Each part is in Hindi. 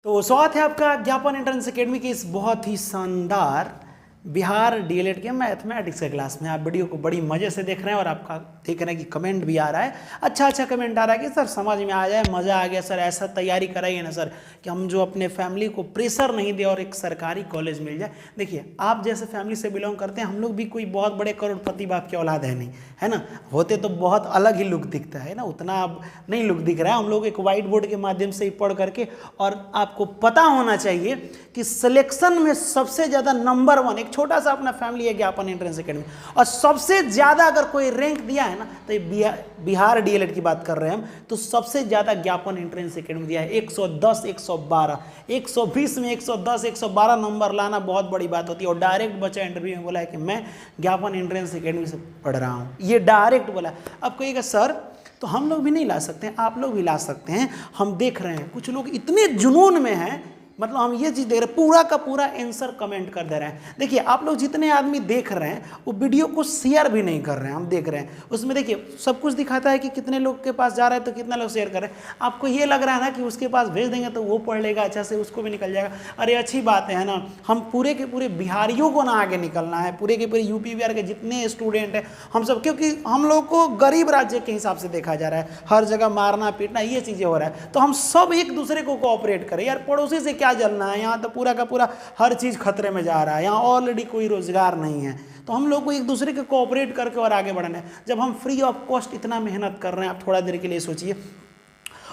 तो स्वागत है आपका ज्ञापन एंट्रेंस एकेडमी की इस बहुत ही शानदार बिहार डीएलएड के मैथमेटिक्स के क्लास में। आप वीडियो को बड़ी मज़े से देख रहे हैं और आपका देख रहे हैं कि कमेंट भी आ रहा है, अच्छा कमेंट आ रहा है कि सर समझ में आ जाए, मज़ा आ गया सर, ऐसा तैयारी कराइए ना सर कि हम जो अपने फैमिली को प्रेशर नहीं दे और एक सरकारी कॉलेज मिल जाए। देखिए, आप जैसे फैमिली से बिलोंग करते हैं, हम लोग भी कोई बहुत बड़े करोड़पति बाप की औलाद है नहीं, है ना। होते तो बहुत अलग ही लुक दिखता है ना, उतना अब नहीं लुक दिख रहा है। हम लोग एक वाइट बोर्ड के माध्यम से ही पढ़ करके, और आपको पता होना चाहिए कि सिलेक्शन में सबसे ज़्यादा नंबर 1 एक छोटा सा अपना फैमिली है ज्ञापन एंट्रेंस एकेडमी, और सबसे ज़्यादा अगर कोई रैंक दिया है ना तो ये बिहार डीएलएड की बात कर रहे हैं हम, तो सबसे ज़्यादा ज्ञापन एंट्रेंस एकेडमी दिया है 110, 112, 120 में 110, 112 नंबर लाना बहुत बड़ी बात होती है। और डायरेक्ट बच्चा इंटरव्यू में बोला है कि मैं ज्ञापन एंट्रेंस एकेडमी से पढ़ रहा हूँ, ये डायरेक्ट बोला। अब कहिएगा सर तो हम लोग भी नहीं ला सकते हैं, आप लोग भी ला सकते हैं। हम देख रहे हैं कुछ लोग इतने जुनून में हैं, मतलब हम ये चीज़ देख रहे हैं, पूरा का पूरा आंसर कमेंट कर दे रहे हैं। देखिए, आप लोग जितने आदमी देख रहे हैं वो वीडियो को शेयर भी नहीं कर रहे हैं, हम देख रहे हैं उसमें। देखिए, सब कुछ दिखाता है कि कितने लोग के पास जा रहा है तो कितना लोग शेयर कर रहे हैं। आपको ये लग रहा है ना कि उसके पास भेज देंगे तो वो पढ़ लेगा अच्छा से, उसको भी निकल जाएगा। अरे अच्छी बात है ना, हम पूरे के पूरे बिहारियों को ना आगे निकलना है, पूरे के पूरे यूपी बिहार के जितने स्टूडेंट हैं हम सब, क्योंकि हम लोग को गरीब राज्य के हिसाब से देखा जा रहा है, हर जगह मारना पीटना ये चीज़ें हो रहा है। तो हम सब एक दूसरे को कोऑपरेट करें यार, पड़ोसी से क्या जलना है। यहाँ तो पूरा का पूरा हर चीज़ खतरे में जा रहा है, यहाँ ऑलरेडी कोई रोजगार नहीं है, तो हम लोग को एक दूसरे के कोऑपरेट करके और आगे बढ़ना है। जब हम फ्री ऑफ कॉस्ट इतना मेहनत कर रहे हैं, आप थोड़ा देर के लिए सोचिए,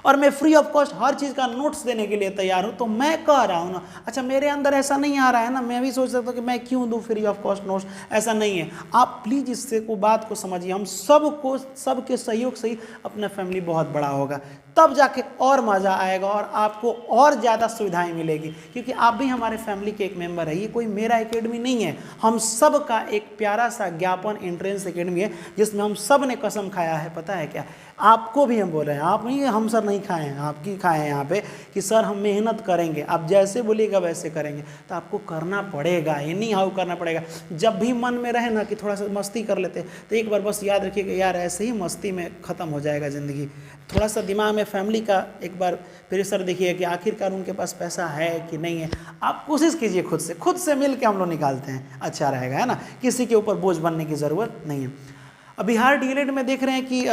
और मैं फ्री ऑफ कॉस्ट हर चीज़ का नोट्स देने के लिए तैयार हूँ, तो मैं कह रहा हूँ ना, अच्छा मेरे अंदर ऐसा नहीं आ रहा है ना, मैं भी सोच सकता हूँ कि मैं क्यों दूँ फ्री ऑफ कॉस्ट नोट्स, ऐसा नहीं है। आप प्लीज़ इससे को बात को समझिए, हम सबको सबके सहयोग से ही अपना फैमिली बहुत बड़ा होगा, तब जाके और मज़ा आएगा और आपको और ज़्यादा सुविधाएं मिलेगी, क्योंकि आप भी हमारे फैमिली के एक मेंबर है। ये कोई मेरा एकेडमी नहीं है, हम सब का एक प्यारा सा ज्ञापन एंट्रेंस एकेडमी है, जिसमें हम सब ने कसम खाया है, पता है क्या, आपको भी हम बोल रहे हैं, आप नहीं, हम सर नहीं खाए हैं, आपकी खाए हैं यहाँ पे, कि सर हम मेहनत करेंगे, आप जैसे बोलिएगा वैसे करेंगे। तो आपको करना पड़ेगा, ये नहीं हाउ करना पड़ेगा। जब भी मन में रहे ना कि थोड़ा सा मस्ती कर लेते, तो एक बार बस याद रखिएगा यार, ऐसे ही मस्ती में ख़त्म हो जाएगा ज़िंदगी। थोड़ा सा दिमाग में फैमिली का एक बार प्रेशर देखिए कि आखिरकार उनके पास पैसा है कि नहीं है। आप कोशिश कीजिए खुद से मिल के हम लोग निकालते हैं, अच्छा रहेगा, है ना। किसी के ऊपर बोझ बनने की ज़रूरत नहीं है। अब बिहार डीएलएड में देख रहे हैं कि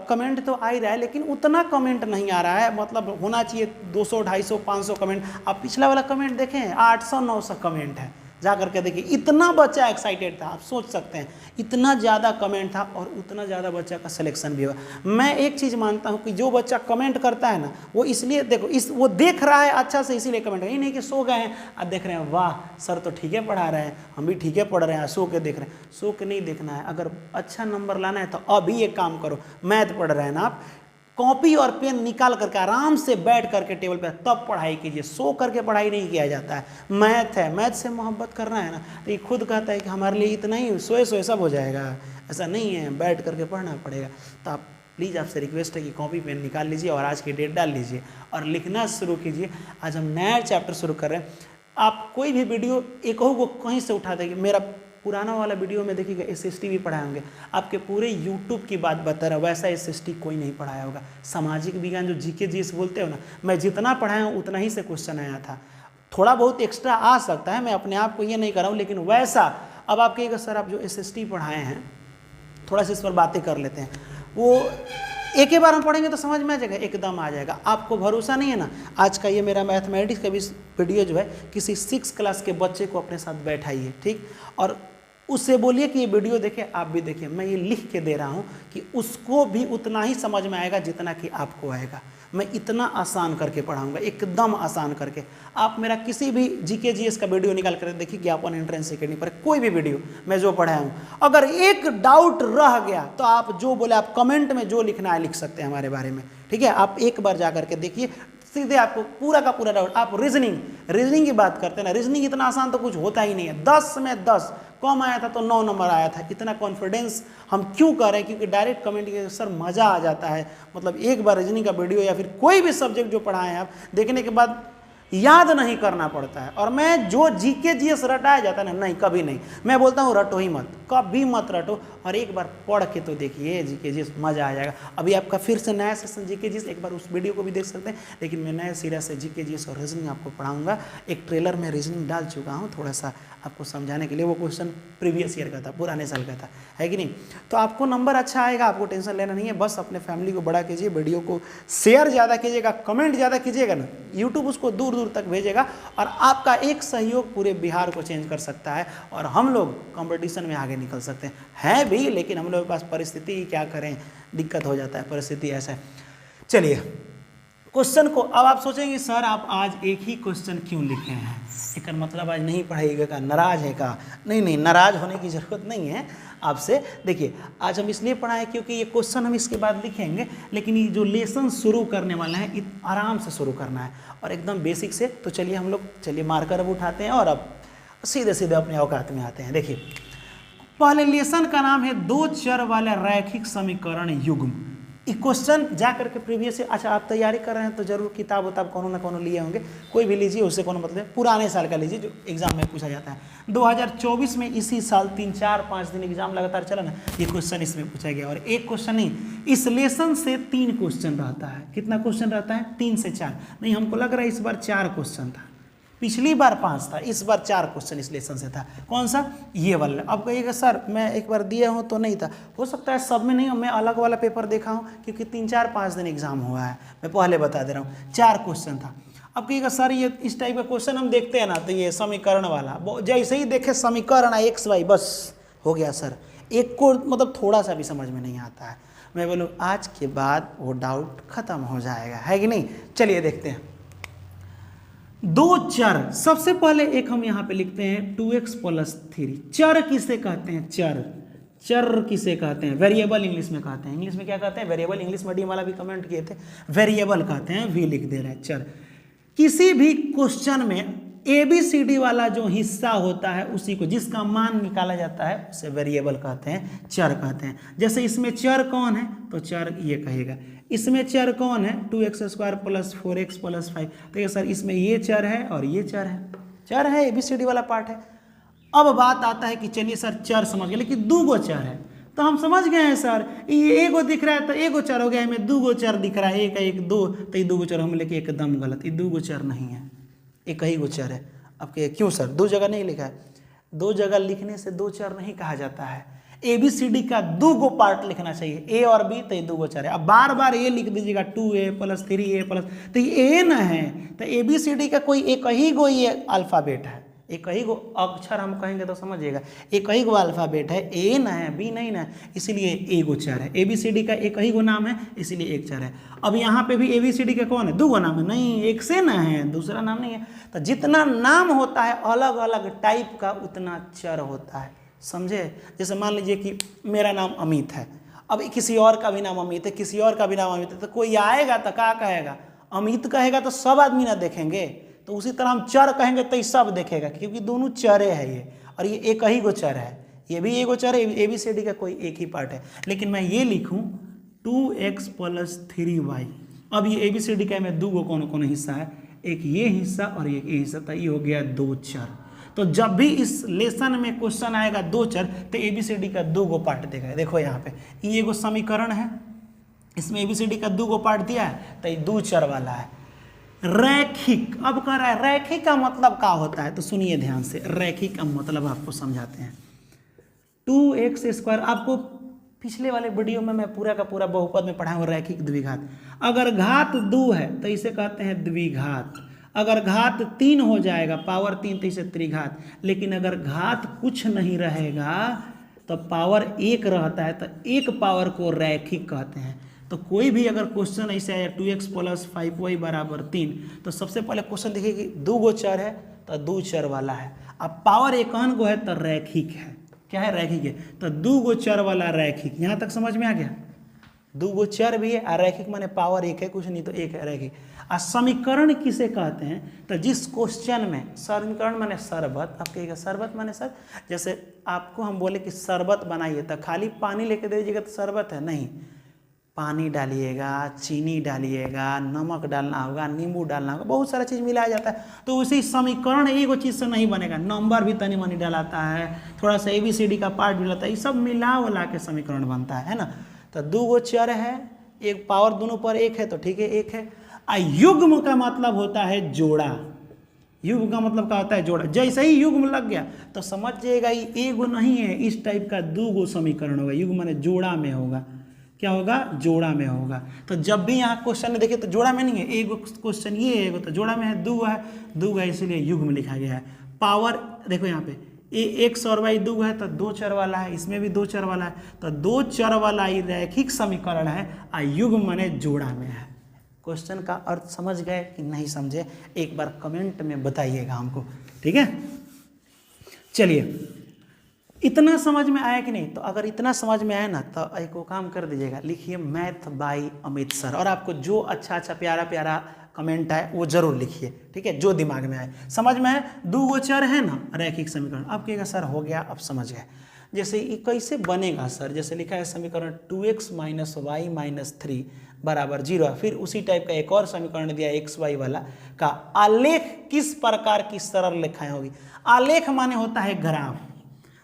कमेंट तो आ ही रहा है, लेकिन उतना कमेंट नहीं आ रहा है, मतलब होना चाहिए 200, 250, 500 कमेंट। आप पिछला वाला कमेंट देखें, 800, 900 कमेंट है, जा करके देखिए, इतना बच्चा एक्साइटेड था। आप सोच सकते हैं, इतना ज़्यादा कमेंट था और उतना ज़्यादा बच्चा का सिलेक्शन भी हुआ। मैं एक चीज़ मानता हूँ कि जो बच्चा कमेंट करता है ना, वो इसलिए देखो, वो देख रहा है अच्छा से, इसीलिए कमेंट, ये नहीं कि सो गए हैं अब देख रहे हैं वाह सर तो ठीक है पढ़ा रहे हैं, हम भी ठीक है पढ़ रहे हैं, सो के देख रहे हैं। सो के नहीं देखना है, अगर अच्छा नंबर लाना है तो अभी एक काम करो, मैथ पढ़ रहे हैं ना आप, कॉपी और पेन निकाल करके आराम से बैठ करके टेबल पे तब पढ़ाई कीजिए। सो करके पढ़ाई नहीं किया जाता है। मैथ है, मैथ से मोहब्बत करना है ना, तो ये खुद कहता है कि हमारे लिए इतना ही सोए सब हो जाएगा, ऐसा नहीं है, बैठ करके पढ़ना पड़ेगा। तो आप प्लीज़, आपसे रिक्वेस्ट है कि कॉपी पेन निकाल लीजिए और आज की डेट डाल लीजिए और लिखना शुरू कीजिए। आज हम नया चैप्टर शुरू कर रहे हैं। आप कोई भी वीडियो एक को कहीं से उठा देंगे, मेरा पुराना वाला वीडियो में देखिएगा एसएसटी भी पढ़ाए होंगे, आपके पूरे यूट्यूब की बात बता रहा, वैसा एसएसटी कोई नहीं पढ़ाया होगा। सामाजिक विज्ञान जो जीके जीएस बोलते हो ना, मैं जितना पढ़ाया हूँ उतना ही से क्वेश्चन आया था, थोड़ा बहुत एक्स्ट्रा आ सकता है, मैं अपने आप को ये नहीं कर रहा हूँ, लेकिन वैसा। अब आप कहिएगा सर आप जो एसएसटी पढ़ाए हैं, थोड़ा सा इस पर बातें कर लेते हैं, वो एक ही बार हम पढ़ेंगे तो समझ में आ जाएगा, एकदम आ जाएगा। आपको भरोसा नहीं है ना, आज का ये मेरा मैथमेटिक्स का भी वीडियो जो है, किसी 6 क्लास के बच्चे को अपने साथ बैठाइए, ठीक, और उससे बोलिए कि ये वीडियो देखे, आप भी देखिए। मैं ये लिख के दे रहा हूँ कि उसको भी उतना ही समझ में आएगा जितना कि आपको आएगा। मैं इतना आसान करके पढ़ाऊंगा, एकदम आसान करके। आप मेरा किसी भी जीके जीएस का वीडियो निकाल कर देखिए, ज्ञापन एंट्रेंस एकेडमी पर कोई भी वीडियो मैं जो पढ़ाया हूँ, अगर एक डाउट रह गया तो आप जो बोले, आप कमेंट में जो लिखना है लिख सकते हैं हमारे बारे में, ठीक है। आप एक बार जा करके देखिए, सीधे आपको पूरा का पूरा डाउट। आप रीजनिंग की बात करते हैं ना, रीजनिंग इतना आसान तो कुछ होता ही नहीं है। 10 में 10 कम आया था तो 9 नंबर आया था। इतना कॉन्फिडेंस हम क्यों कर रहे हैं? क्योंकि डायरेक्ट कमेंट के सर मज़ा आ जाता है। मतलब एक बार रीजनिंग का वीडियो या फिर कोई भी सब्जेक्ट जो पढ़ाए हैं आप, देखने के बाद याद नहीं करना पड़ता है। और मैं जो जीके जीएस रटाया जाता है ना, नहीं, कभी नहीं। मैं बोलता हूँ रटो ही मत, कभी मत रटो और एक बार पढ़ के तो देखिए जीके जीएस, मज़ा आ जाएगा। अभी आपका फिर से नया सेशन जीके जीएस, एक बार उस वीडियो को भी देख सकते हैं, लेकिन मैं नए सिरे से जीके जीएस और रीजनिंग आपको पढ़ाऊंगा। एक ट्रेलर में रीजनिंग डाल चुका हूँ थोड़ा सा आपको समझाने के लिए, वो क्वेश्चन प्रीवियस ईयर का था, पुराने साल का था, है कि नहीं। तो आपको नंबर अच्छा आएगा, आपको टेंशन लेना नहीं है, बस अपने फैमिली को बड़ा कीजिए, वीडियो को शेयर ज़्यादा कीजिएगा, कमेंट ज़्यादा कीजिएगा ना, यूट्यूब उसको दूर दूर तक भेजेगा और आपका एक सहयोग पूरे बिहार को चेंज कर सकता है और हम लोग कंपटीशन में आगे निकल सकते हैं भी, लेकिन हम लोग के पास परिस्थिति क्या करें, दिक्कत हो जाता है, परिस्थिति ऐसा है। चलिए क्वेश्चन को, अब आप सोचेंगे सर आप आज एक ही क्वेश्चन क्यों लिखे हैं, एक मतलब आज नहीं पढ़ाइएगा का, नाराज है का? नहीं, नाराज होने की ज़रूरत नहीं है आपसे। देखिए आज हम इसलिए पढ़ाएं क्योंकि ये क्वेश्चन हम इसके बाद लिखेंगे, लेकिन ये जो लेसन शुरू करने वाला है आराम से शुरू करना है और एकदम बेसिक से। तो चलिए हम लोग मार्कर अब उठाते हैं और अब सीधे सीधे अपने औकात में आते हैं। देखिए पहले लेसन का नाम है दो चर वाले रैखिक समीकरण युग्म। ये क्वेश्चन जा करके प्रीवियस, अच्छा आप तैयारी कर रहे हैं तो जरूर किताब उताब कोनो ना कोनो लिए होंगे, कोई भी लीजिए, उससे कोनो मतलब, पुराने साल का लीजिए जो एग्जाम में पूछा जाता है। 2024 में इसी साल 3-4-5 दिन एग्जाम लगातार चला ना, ये क्वेश्चन इसमें पूछा गया। और एक क्वेश्चन नहीं, इस लेसन से 3 क्वेश्चन रहता है। कितना क्वेश्चन रहता है? 3 से 4। नहीं, हमको लग रहा है इस बार 4 क्वेश्चन था, पिछली बार 5 था, इस बार 4 क्वेश्चन इस लेसन से था। कौन सा? ये वाला। अब कहिएगा सर मैं एक बार दिया हूँ तो नहीं था, हो सकता है सब में नहीं हो, मैं अलग वाला पेपर देखा हूँ क्योंकि 3-4-5 दिन एग्जाम हुआ है, मैं पहले बता दे रहा हूँ। 4 क्वेश्चन था। अब कहिएगा सर ये इस टाइप का क्वेश्चन हम देखते हैं ना, तो ये समीकरण वाला, जैसे ही देखे समीकरण एक्स वाई, बस हो गया सर, एक को मतलब थोड़ा सा भी समझ में नहीं आता है। मैं बोलूँ आज के बाद वो डाउट खत्म हो जाएगा, है कि नहीं। चलिए देखते हैं। 2 चर, सबसे पहले एक हम यहाँ पे लिखते हैं 2x + 3। चर किसे कहते हैं? चर किसे कहते हैं? वेरिएबल इंग्लिश में कहते हैं। इंग्लिश में क्या कहते हैं? वेरिएबल। इंग्लिश मीडियम वाला भी कमेंट किए थे, वेरिएबल कहते हैं, वी लिख दे रहे हैं चर। किसी भी क्वेश्चन में ABCD वाला जो हिस्सा होता है उसी को, जिसका मान निकाला जाता है उसे वेरिएबल कहते हैं, चर कहते हैं। जैसे इसमें चर कौन है? तो चर ये कहेगा। इसमें चर कौन है? 2x² + 4x + 5। तो ये सर इसमें ये चर है और ये चर है, ABCD वाला पार्ट है। अब बात आता है कि चलिए सर चर समझ गए, लेकिन 2 चर है तो हम समझ गए हैं सर, ये एगो दिख रहा है तो एगो चर हो गया, हमें 2 चर दिख रहा है, 1 2, तो ये 2 चर हम लेके एकदम गलत, ये 2 चर नहीं है, एक ही चर है। अब क्यों सर 2 जगह नहीं लिखा है? 2 जगह लिखने से 2 चर नहीं कहा जाता है, ABCD का 2 पार्ट लिखना चाहिए, A और B, तो ये 2 चर है। अब बार बार ये लिख दीजिएगा 2A + 3A +, तो ये A न है, तो ABCD का कोई एक ही गो ये अल्फ़ाबेट है, एक ही गो अक्षर हम कहेंगे तो समझिएगा, एक ही गो अल्फ़ाबेट है, A न है, B नहीं ना, इसीलिए एगो चर है। ABCD का एक ही गो नाम है, इसीलिए एक चर है। अब यहाँ पे भी ABCD का कौन है? 2 नाम है, नहीं एक से ना है, दूसरा नाम नहीं है। तो जितना नाम होता है अलग अलग टाइप का, उतना चर होता है, समझे। जैसे मान लीजिए कि मेरा नाम अमित है, अब किसी और का भी नाम अमित है, किसी और का भी नाम अमित है, तो कोई आएगा तो क्या कहेगा? अमित कहेगा तो सब आदमी ना देखेंगे, तो उसी तरह हम चर कहेंगे तो सब देखेगा, क्योंकि दोनों चरे हैं ये, और ये एक ही गो चर है, ये भी एक गो चर है, ABCD का कोई एक ही पार्ट है। लेकिन मैं ये लिखूँ 2x + 3y, अब ये ABCD का में 2 कौन हिस्सा है, एक ये हिस्सा और एक ये हिस्सा, तो ये हो गया 2 चर। तो जब भी इस लेसन में क्वेश्चन आएगा 2 चर, तो ABCD का 2 पार्ट देगा। देखो यहाँ पे ये एगो समीकरण है, इसमें ABCD का 2 पार्ट दिया है, तो ये 2 चर वाला है। रैखिक, अब कह रहा है रैखिक का मतलब क्या होता है, तो सुनिए ध्यान से, रैखिक का मतलब आपको समझाते हैं। 2x², आपको पिछले वाले वीडियो में मैं पूरा का पूरा बहुपद में पढ़ा हूँ रैखिक द्विघात। अगर घात 2 है तो इसे कहते हैं द्विघात, अगर घात 3 हो जाएगा पावर 3 तो इसे त्रिघात, लेकिन अगर घात कुछ नहीं रहेगा तो पावर 1 रहता है, तो एक पावर को रैखिक कहते हैं। तो कोई भी अगर क्वेश्चन ऐसे आया 2x + 5y = 3, तो सबसे पहले क्वेश्चन देखिए कि 2 चर है तो 2 चर वाला है, अब पावर 1 गो है तो रैखिक है। क्या है? रैखिक है, तो 2 चर वाला रैखिक। यहाँ तक समझ में आ गया? 2 चर भी है और रैखिक माने पावर 1 है, कुछ नहीं तो 1 है रैखिक। और समीकरण किसे कहते हैं? तो जिस क्वेश्चन में समीकरण माने शरबत, आप कहिएगा शरबत माने सर, जैसे आपको हम बोले कि शरबत बनाइए तो खाली पानी लेके दे दीजिएगा तो शरबत है? नहीं, पानी डालिएगा, चीनी डालिएगा, नमक डालना होगा, नींबू डालना होगा, बहुत सारा चीज़ मिलाया जाता है। तो उसी समीकरण एगो चीज़ से नहीं बनेगा, नंबर भी तनी मनी डालाता है, थोड़ा सा ABCD का पार्ट भी डालता है, ये सब मिला उला के समीकरण बनता है ना। तो 2 चर है, एक पावर दोनों पर 1 है तो ठीक है 1 है। युग्म का मतलब होता है जोड़ा, युग्म का मतलब क्या होता है जोड़ा। जैसे ही युग्म लग गया तो समझ जाइएगा ये एगो नहीं है, इस टाइप का 2 समीकरण होगा। युग्म माने जोड़ा में होगा, क्या होगा, जोड़ा में होगा। तो जब भी यहाँ क्वेश्चन में देखिए तो जोड़ा में नहीं है, एगो क्वेश्चन ये है, एगो तो जोड़ा में है, 2 है इसलिए युग्म लिखा गया है। पावर देखो यहाँ पे x और y 2 है तो 2 चर वाला है, इसमें भी 2 चर वाला है, तो 2 चर वाला ही रैखिक समीकरण है, युग्म माने जोड़ा में है। क्वेश्चन का अर्थ समझ गए कि नहीं समझे, एक बार कमेंट में बताइएगा हमको, ठीक है। चलिए, इतना समझ में आया कि नहीं? तो अगर इतना समझ में आया ना तो एक को काम कर दीजिएगा, लिखिए मैथ बाय अमित सर, और आपको जो अच्छा अच्छा प्यारा प्यारा कमेंट आए वो जरूर लिखिए, ठीक है, जो दिमाग में आए। समझ में आए, 2 चर है ना रैखिक समीकरण, अब कहेगा सर हो गया, अब समझ गए। जैसे ये कैसे बनेगा सर, जैसे लिखा है समीकरण 2x - y - 3 बराबर 0, फिर उसी टाइप का एक और समीकरण दिया xy वाला का आलेख किस प्रकार की सरल रेखाएं होगी। आलेख माने होता है ग्राफ।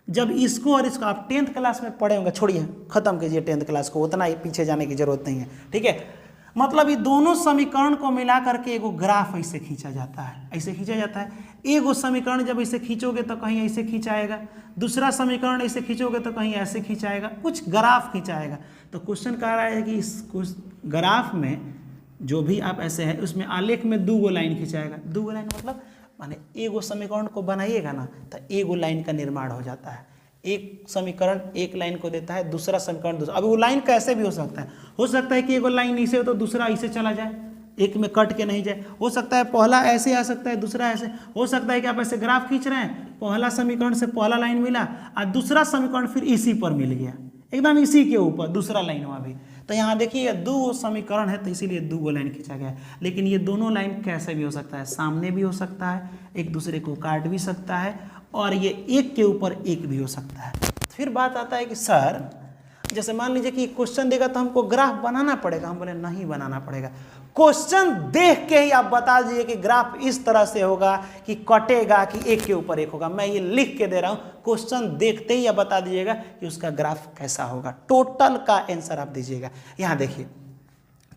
जब इसको और इसको आप 10th क्लास में पढ़े होंगे, छोड़िए खत्म कीजिए 10th क्लास को, उतना ही पीछे जाने की जरूरत नहीं है, ठीक है। मतलब ये दोनों समीकरण को मिला करके एगो ग्राफ ऐसे खींचा जाता है, ऐसे खींचा जाता है। एगो समीकरण जब ऐसे खींचोगे तो कहीं ऐसे खींचाएगा, दूसरा समीकरण ऐसे खींचोगे तो कहीं ऐसे खींचाएगा, कुछ ग्राफ खींचाएगा। तो क्वेश्चन कह रहा है कि इस ग्राफ में जो भी आप ऐसे है उसमें आलेख में 2 लाइन खिंचाएगा। 2 लाइन मतलब माने एगो समीकरण को बनाइएगा ना तो एगो लाइन का निर्माण हो जाता है। एक समीकरण एक लाइन को देता है, दूसरा समीकरण दूसरा। अब वो लाइन कैसे भी हो सकता है कि एगो लाइन ऐसे हो तो दूसरा ऐसे चला जाए, एक में कट के नहीं जाए। हो सकता है पहला ऐसे आ सकता है, दूसरा ऐसे। हो सकता है कि आप ऐसे ग्राफ खींच रहे हैं, पहला समीकरण से पहला लाइन मिला और दूसरा समीकरण फिर इसी पर मिल गया, एकदम इसी के ऊपर दूसरा लाइन हुआ भी। तो यहाँ देखिए 2 समीकरण है तो इसीलिए 2 लाइन खींचा गया है। लेकिन ये दोनों लाइन कैसे भी हो सकता है, सामने भी हो सकता है, एक दूसरे को काट भी सकता है, और ये एक के ऊपर एक भी हो सकता है। फिर बात आता है कि सर जैसे मान लीजिए कि क्वेश्चन देगा तो हमको ग्राफ बनाना पड़ेगा। हम बोले नहीं बनाना पड़ेगा, क्वेश्चन देख के ही आप बता दीजिए कि ग्राफ इस तरह से होगा कि कटेगा कि एक के ऊपर एक होगा। मैं ये लिख के दे रहा हूं, क्वेश्चन देखते ही आप बता दीजिएगा कि उसका ग्राफ कैसा होगा, टोटल का आंसर आप दीजिएगा। यहां देखिए,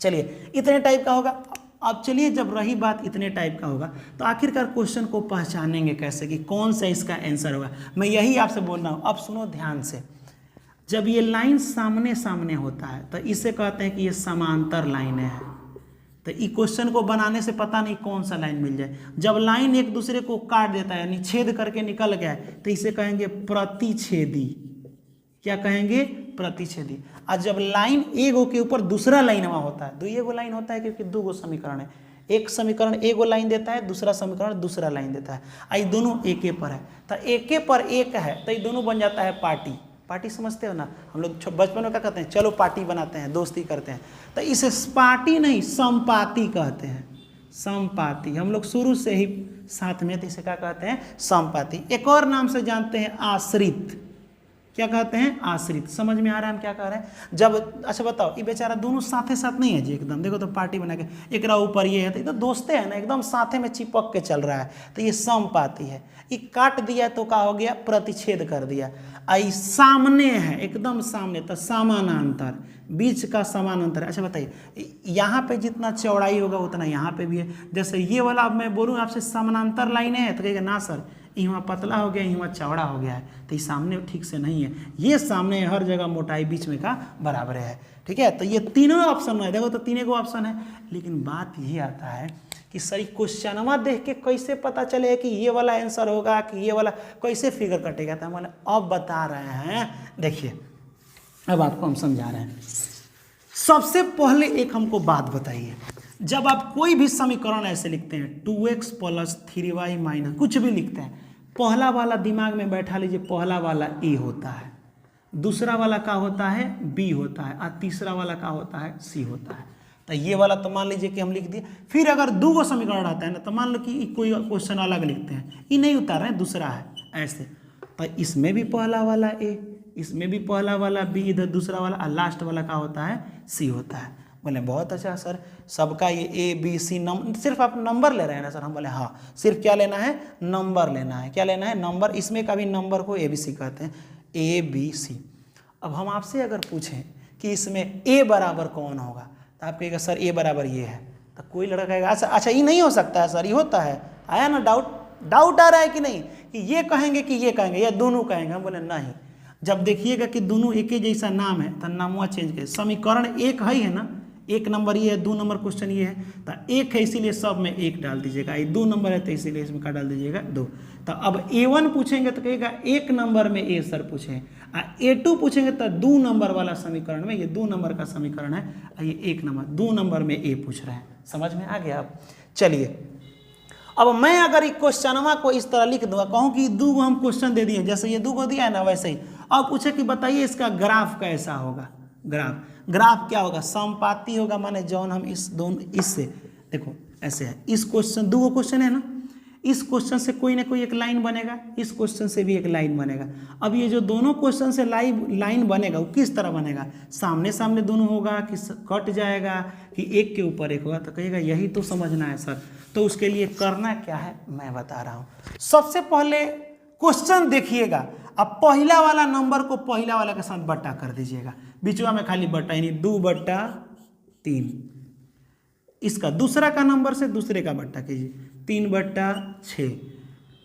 चलिए इतने टाइप का होगा। अब चलिए जब रही बात इतने टाइप का होगा तो आखिरकार क्वेश्चन को पहचानेंगे कैसे कि कौन सा इसका आंसर होगा। मैं यही आपसे बोल रहा हूं। अब सुनो ध्यान से, जब ये लाइन सामने सामने होता है तो इसे कहते हैं कि ये समांतर लाइनें हैं। तो इस क्वेश्चन को बनाने से पता नहीं कौन सा लाइन मिल जाए। जब लाइन एक दूसरे को काट देता है यानी छेद करके निकल गया तो इसे कहेंगे प्रतिच्छेदी। क्या कहेंगे? प्रतिच्छेदी। और जब लाइन एगो के ऊपर दूसरा लाइन वहाँ होता है, 2 लाइन होता है क्योंकि 2 समीकरण है। एक समीकरण एगो लाइन देता है, दूसरा समीकरण दूसरा लाइन देता है। ये दोनों एक पर है तो एक पर एक है तो ये दोनों बन जाता है पार्टी। पार्टी समझते हो ना, हम लोग बचपन में क्या कहते हैं, चलो पार्टी बनाते हैं, दोस्ती करते हैं। तो इसे पार्टी नहीं संपाति कहते हैं। संपाति हम लोग शुरू से ही साथ में, तो इसे क्या कहते हैं? संपाति। एक और नाम से जानते हैं आश्रित। क्या कहते हैं? आश्रित। समझ में आ रहा है हम क्या कह रहे हैं? जब अच्छा बताओ, ये बेचारा दोनों साथे साथ नहीं है जी एकदम। देखो तो पार्टी बना के एक ऊपर ये है तो ये तो दोस्ते है ना, एकदम साथे में चिपक के चल रहा है, तो ये समपाती है। ये काट दिया तो क्या हो गया? प्रतिच्छेद कर दिया। आई सामने है, एकदम सामने, तो समानांतर, बीच का समानांतर। अच्छा बताइए, यहाँ पे जितना चौड़ाई होगा उतना यहाँ पे भी है। जैसे ये वाला अब मैं बोलूँ आपसे समानांतर लाइन है तो कहेगा ना सर यहाँ पतला हो गया, यहाँ चौड़ा हो गया है, तो ये सामने ठीक से नहीं है। ये सामने हर जगह मोटाई बीच में का बराबर है, ठीक है। तो ये तीनों ऑप्शन है, देखो तो तीनों को ऑप्शन है। लेकिन बात ये आता है कि सर क्वेश्चनवा देख के कैसे पता चले कि ये वाला आंसर होगा कि ये वाला, कैसे फिगर कटेगा? तो हम अब बता रहे हैं, देखिए अब आपको हम समझा रहे हैं। सबसे पहले एक हमको बात बताइए, जब आप कोई भी समीकरण ऐसे लिखते हैं 2x + 3y - कुछ भी लिखते हैं, पहला वाला दिमाग में बैठा लीजिए, पहला वाला a होता है, दूसरा वाला क्या होता है? b होता है, और तीसरा वाला क्या होता है? c होता है। तो ये वाला तो मान लीजिए कि हम लिख दिए। फिर अगर 2 समीकरण आता है ना, तो मान लो कि कोई क्वेश्चन अलग लिखते हैं, ये नहीं उतार रहे हैं, दूसरा है ऐसे, तो इसमें भी पहला वाला a, इसमें भी पहला वाला b, इधर दूसरा वाला, और लास्ट वाला क्या होता है? सी होता है। बोले बहुत अच्छा सर, सबका ये ए बी सी नंबर, सिर्फ आप नंबर ले रहे हैं ना सर? हम बोले हाँ, सिर्फ क्या लेना है? नंबर लेना है। क्या लेना है? नंबर। इसमें का भी नंबर को ए बी सी कहते हैं, ए बी सी। अब हम आपसे अगर पूछें कि इसमें ए बराबर कौन होगा, तो आप कहेगा सर ए बराबर ये है। तो कोई लड़का कहेगा अच्छा ये नहीं हो सकता है सर, ये होता है। आया ना डाउट आ रहा है कि नहीं, कि ये कहेंगे कि ये कहेंगे या दोनों कहेंगे? हम बोले नहीं। जब देखिएगा कि दोनों एक ही जैसा नाम है तो नामुआ चेंज करें। समीकरण एक है ना, एक नंबर ये है, 2 नंबर क्वेश्चन ये है, तो एक है इसीलिए सब में एक डाल दीजिएगा। ये 2 नंबर है तो इसीलिए इसमें क्या डाल दीजिएगा? 2। तो अब A1 पूछेंगे तो कहेगा एक नंबर में ए सर पूछें, A2 पूछेंगे तो 2 नंबर वाला समीकरण में, ये 2 नंबर का समीकरण है, ये 1 नंबर 2 नंबर में ए पूछ रहे हैं। समझ में आ गया? अब चलिए, अब मैं अगर एक क्वेश्चनवा को इस तरह लिख दूंगा, कहूँ कि 2 हम क्वेश्चन दे दिए, जैसे ये 2 को दिया है ना वैसे ही, अब पूछे कि बताइए इसका ग्राफ कैसा होगा। ग्राफ क्या होगा? समपाती होगा, माने जौन हम इस दोनों इससे देखो ऐसे है, इस क्वेश्चन 2 क्वेश्चन है ना, इस क्वेश्चन से कोई ना कोई एक लाइन बनेगा, इस क्वेश्चन से भी एक लाइन बनेगा। अब ये जो दोनों क्वेश्चन से लाइन बनेगा वो किस तरह बनेगा? सामने सामने दोनों होगा कि कट जाएगा कि एक के ऊपर एक होगा? तो कहेगा यही तो समझना है सर। तो उसके लिए करना क्या है मैं बता रहा हूँ। सबसे पहले क्वेश्चन देखिएगा, अब पहला वाला नंबर को पहला वाला के साथ बट्टा कर दीजिएगा, बीचवा में खाली बट्टा, यानी 2/3। इसका दूसरा का नंबर से दूसरे का बट्टा कीजिए, 3/6।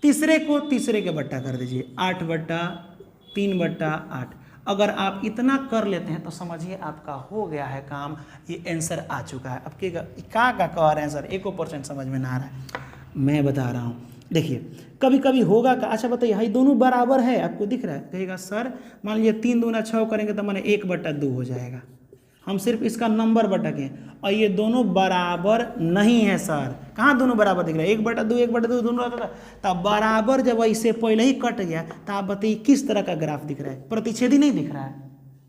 तीसरे को तीसरे के बट्टा कर दीजिए, 8/3/8। अगर आप इतना कर लेते हैं तो समझिए आपका हो गया है काम, ये आंसर आ चुका है। अब क्या कह रहे हैं सर, 1% समझ में ना आ रहा है? मैं बता रहा हूँ, देखिए कभी कभी होगा का, अच्छा बताइए भाई दोनों बराबर है, आपको दिख रहा है? कहेगा सर मान लीजिए 3 दूना 6 करेंगे तो माने 1/2 हो जाएगा। हम सिर्फ इसका नंबर बटके और ये दोनों बराबर नहीं है सर। कहाँ दोनों बराबर दिख रहा है? 1/2 1/2 दोनों रहता था, तब बराबर जब ऐसे पहले ही कट गया तो आप बताइए किस तरह का ग्राफ दिख रहा है? प्रतिच्छेदी नहीं दिख रहा है।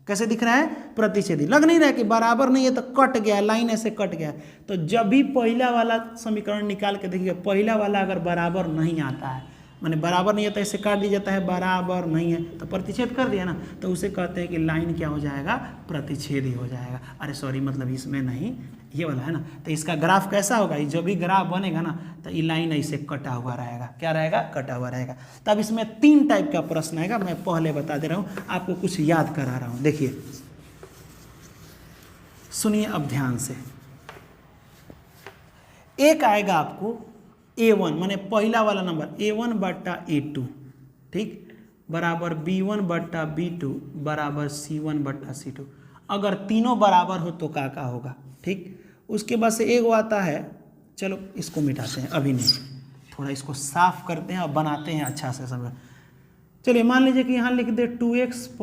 कैसे दिख रहा है? प्रतिच्छेदी। लग नहीं रहा है कि बराबर नहीं है तो कट गया, लाइन ऐसे कट गया। तो जब भी पहला वाला समीकरण निकाल के देखिए, पहला वाला अगर बराबर नहीं आता है, माने बराबर नहीं है तो ऐसे काट दिया जाता है, बराबर नहीं है तो प्रतिच्छेद कर दिया ना, तो उसे कहते हैं कि लाइन क्या हो जाएगा? प्रतिच्छेदी हो जाएगा। अरे सॉरी, मतलब इसमें नहीं, ये वाला है ना। तो इसका ग्राफ कैसा होगा? जो भी ग्राफ बनेगा ना तो ये लाइन ऐसे कटा हुआ रहेगा। क्या रहेगा? कटा हुआ रहेगा। तब इसमें 3 टाइप का प्रश्न आएगा, मैं पहले बता दे रहा हूँ, आपको कुछ याद करा रहा हूँ। देखिए सुनिए अब ध्यान से। एक आएगा आपको A1, माने पहला वाला नंबर A1/A2, ठीक, बराबर B1/B2 बराबर C1/C2। अगर तीनों बराबर हो तो का होगा, ठीक। उसके बाद से एक आता है, चलो इसको मिटाते हैं अभी नहीं, थोड़ा इसको साफ करते हैं और बनाते हैं अच्छा से समझ। चलिए मान लीजिए कि यहाँ लिख दे 2x +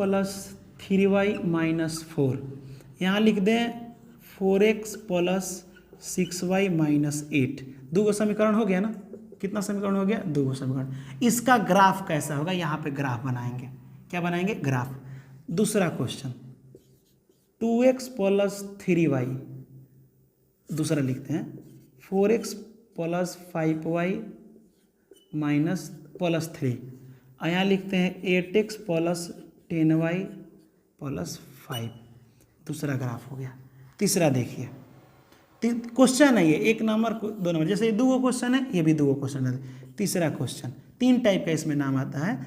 3y - 4, यहाँ लिख दें 4x + 6y - 8। 2 समीकरण हो गया ना? कितना समीकरण हो गया? 2 समीकरण। इसका ग्राफ कैसा होगा? यहाँ पे ग्राफ बनाएंगे। क्या बनाएंगे? ग्राफ। दूसरा क्वेश्चन 2x + 3y, दूसरा लिखते हैं 4x + 5y - +3, यहाँ लिखते हैं 8x + 10y + 5। दूसरा ग्राफ हो गया। तीसरा देखिए, क्वेश्चन है ये, एक नंबर 2 नंबर, जैसे ये 2 क्वेश्चन है, ये भी 2 क्वेश्चन है। तीसरा क्वेश्चन 3 टाइप का इसमें नाम आता है,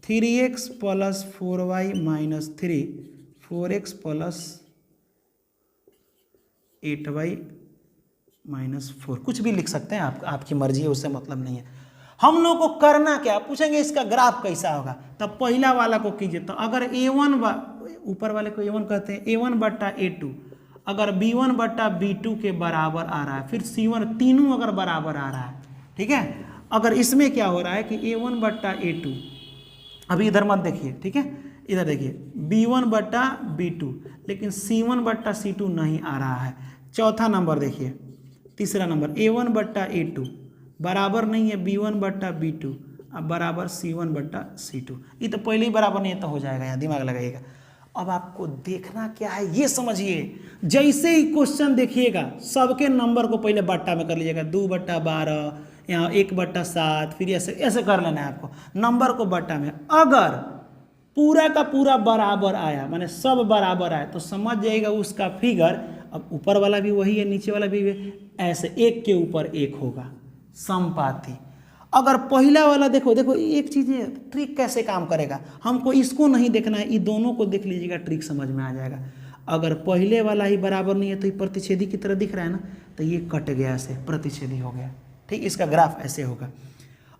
3x + 4y - 3, 4x + 8y - 4, कुछ भी लिख सकते हैं आप, आपकी मर्जी है, उससे मतलब नहीं है। हम लोग को करना क्या? पूछेंगे इसका ग्राफ कैसा होगा, तब पहला वाला को कीजिए। तो अगर A1, ऊपर वाले को A1 कहते हैं, A1/A2 अगर B1/B2 के बराबर आ रहा है, फिर C1, तीनों अगर बराबर आ रहा है, ठीक है। अगर इसमें क्या हो रहा है कि A1/A2, अभी इधर मत देखिए, ठीक है, इधर देखिए B1/B2, लेकिन C1/C2 नहीं आ रहा है। चौथा नंबर देखिए, तीसरा नंबर A1/A2 बराबर नहीं है B1/B2, अब बराबर C1/C2। ये तो पहले ही बराबर नहीं है तो हो जाएगा, यहाँ दिमाग लगाइएगा। अब आपको देखना क्या है ये समझिए। जैसे ही क्वेश्चन देखिएगा, सबके नंबर को पहले बट्टा में कर लीजिएगा, 2/12, यहाँ 1/7, फिर ऐसे ऐसे कर लेना है आपको, नंबर को बट्टा में। अगर पूरा का पूरा बराबर आया, माने सब बराबर आया, तो समझ जाइएगा उसका फिगर, अब ऊपर वाला भी वही है नीचे वाला भी है, ऐसे एक के ऊपर एक होगा, समपाती। अगर पहला वाला देखो देखो एक चीज़ है, ट्रिक कैसे काम करेगा, हमको इसको नहीं देखना है, ये दोनों को देख लीजिएगा, ट्रिक समझ में आ जाएगा। अगर पहले वाला ही बराबर नहीं है तो ये प्रतिच्छेदी की तरह दिख रहा है ना, तो ये कट गया, ऐसे प्रतिच्छेदी हो गया, ठीक, इसका ग्राफ ऐसे होगा।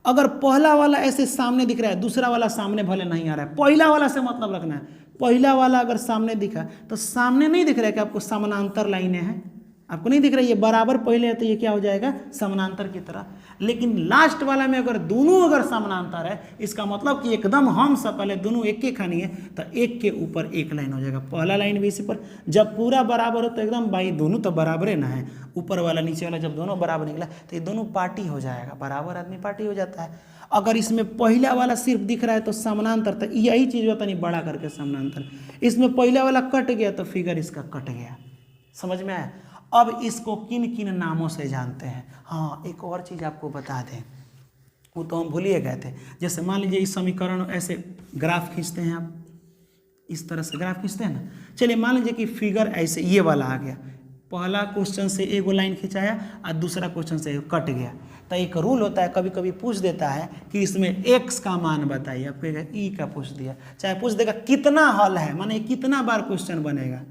अगर पहला वाला ऐसे सामने दिख रहा है, दूसरा वाला सामने भले नहीं आ रहा है, पहला वाला से मतलब रखना है, पहला वाला अगर सामने दिखा तो सामने नहीं दिख रहा है कि आपको समानांतर लाइनें हैं, आपको नहीं दिख रहा है, ये बराबर पहले है तो ये क्या हो जाएगा, समानांतर की तरह। लेकिन लास्ट वाला में अगर दोनों अगर समानांतर है, इसका मतलब कि एकदम हम सब पहले दोनों एक के खानी है, तो एक के ऊपर एक लाइन हो जाएगा, पहला लाइन भी इसी पर। जब पूरा बराबर हो तो एकदम भाई दोनों तो बराबर है ना है, ऊपर वाला नीचे वाला जब दोनों बराबर निकला तो ये दोनों पार्टी हो जाएगा, बराबर आदमी पार्टी हो जाता है। अगर इसमें पहला वाला सिर्फ दिख रहा है तो समानांतर, तो यही चीज़ होता नहीं बड़ा करके समानांतर, इसमें पहला वाला कट गया तो फिगर इसका कट गया, समझ में आया। अब इसको किन किन नामों से जानते हैं, हाँ एक और चीज़ आपको बता दें, वो तो हम भूलिए गए थे। जैसे मान लीजिए इस समीकरण ऐसे ग्राफ खींचते हैं आप, इस तरह से ग्राफ खींचते हैं ना, चलिए मान लीजिए कि फिगर ऐसे ये वाला आ गया, पहला क्वेश्चन से एक लाइन खिंचाया और दूसरा क्वेश्चन से कट गया, तो एक रूल होता है, कभी कभी पूछ देता है कि इसमें x का मान बताइए, आप कहेगा ई का पूछ दिया, चाहे पूछ देगा कितना हल है, माने कितना बार क्वेश्चन बनेगा,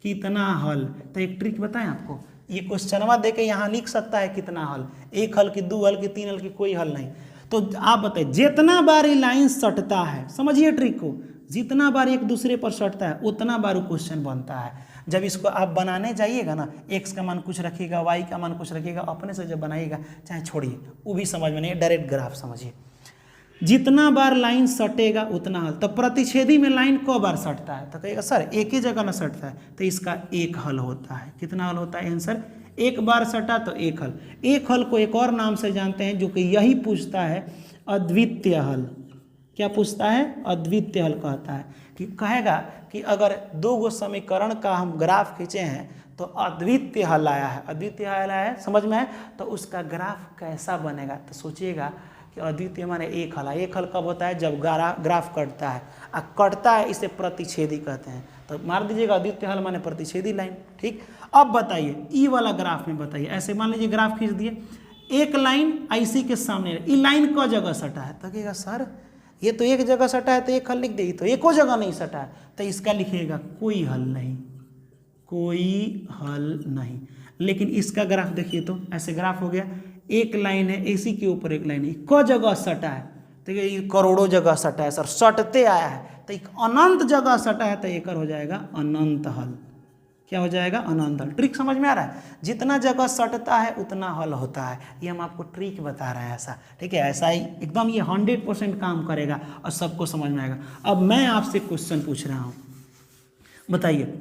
कितना हल। तो एक ट्रिक बताएं आपको, ये क्वेश्चनवा दे के यहाँ लिख सकता है कितना हल, एक हल की, दो हल की, तीन हल की, कोई हल नहीं। तो आप बताइए जितना बार ये लाइन सटता है, समझिए ट्रिक को, जितना बार एक दूसरे पर सटता है उतना बार वो क्वेश्चन बनता है। जब इसको आप बनाने जाइएगा ना, x का मान कुछ रखिएगा, y का मान कुछ रखिएगा, अपने से जब बनाइएगा, चाहे छोड़िए वो भी समझ में नहीं, डायरेक्ट ग्राफ समझिए, जितना बार लाइन सटेगा उतना हल। तो प्रतिच्छेदी में लाइन कौ बार सटता है, तो कहेगा सर एक ही जगह ना सटता है, तो इसका एक हल होता है। कितना हल होता है आंसर, एक बार सटा तो एक हल। एक हल को एक और नाम से जानते हैं जो कि यही पूछता है, अद्वितीय हल। क्या पूछता है, अद्वितीय हल कहता है, कि कहेगा कि अगर दो गो समीकरण का हम ग्राफ खींचे हैं तो अद्वितीय हल आया है, अद्वितीय हल आया है, समझ में है, तो उसका ग्राफ कैसा बनेगा। तो सोचिएगा कि अद्वितीय माने एक हल है, एक हल कब होता है, जब ग्राफ कटता है, और कटता है इसे प्रतिच्छेदी कहते हैं। तो मार दीजिएगा अद्वितीय हल माने प्रतिच्छेदी लाइन, ठीक। अब बताइए ई वाला ग्राफ में बताइए, ऐसे मान लीजिए ग्राफ खींच दिए, एक लाइन ऐसी के सामने, ई लाइन क जगह सटा है, तो कहेगा सर ये तो एक जगह सटा है तो एक हल लिख देगी, तो एको जगह नहीं सटा है, तो इसका लिखिएगा कोई हल नहीं, कोई हल नहीं। लेकिन इसका ग्राफ देखिए तो ऐसे ग्राफ हो गया, एक लाइन है, इसी के ऊपर एक लाइन है, क जगह सटा है, तो ये करोड़ों जगह सटा है सर, सटते आया है, तो एक अनंत जगह सटा है, तो एक हो जाएगा अनंत हल। क्या हो जाएगा, अनंत हल। ट्रिक समझ में आ रहा है, जितना जगह सटता है उतना हल होता है, ये हम आपको ट्रिक बता रहे हैं ऐसा, ठीक है। ऐसा ही एकदम ये 100% काम करेगा और सबको समझ में आएगा। अब मैं आपसे क्वेश्चन पूछ रहा हूँ, बताइए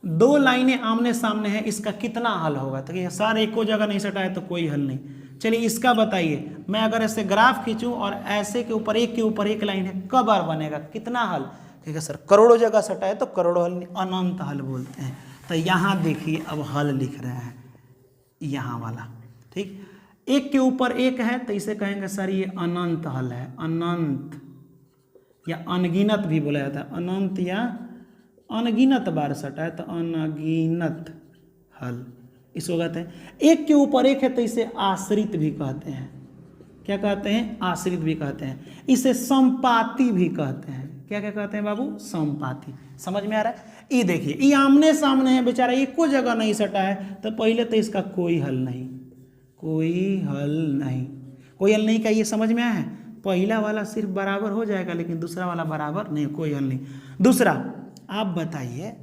दो लाइनें आमने सामने हैं, इसका कितना हल होगा। तो ये सर एको जगह नहीं सटा है तो कोई हल नहीं। चलिए इसका बताइए, मैं अगर ऐसे ग्राफ खींचूं और ऐसे के ऊपर एक लाइन है, कब बार बनेगा, कितना हल। ठीक है सर, करोड़ों जगह सटा है तो करोड़ों हल, अनंत हल बोलते हैं। तो यहाँ देखिए अब हल लिख रहे हैं, यहाँ वाला, ठीक, एक के ऊपर एक है तो इसे कहेंगे सर ये अनंत हल है, अनंत या अनगिनत भी बोला जाता है, अनंत या अनगिनत बार सटा है तो अनगिनत हल इसको कहते हैं। एक के ऊपर एक है तो इसे आश्रित भी कहते हैं, क्या कहते हैं, आश्रित भी कहते हैं, इसे समपाती भी कहते हैं। क्या क्या कहते हैं बाबू, समपाती। समझ में आ रहा है। ये देखिए ये आमने सामने है, बेचारा एको जगह नहीं सटा है, तो पहले तो इसका कोई हल नहीं, कोई हल नहीं, कोई हल नहीं का ये समझ में आया है। पहला वाला सिर्फ बराबर हो जाएगा लेकिन दूसरा वाला बराबर नहीं, कोई हल नहीं। दूसरा आप बताइए,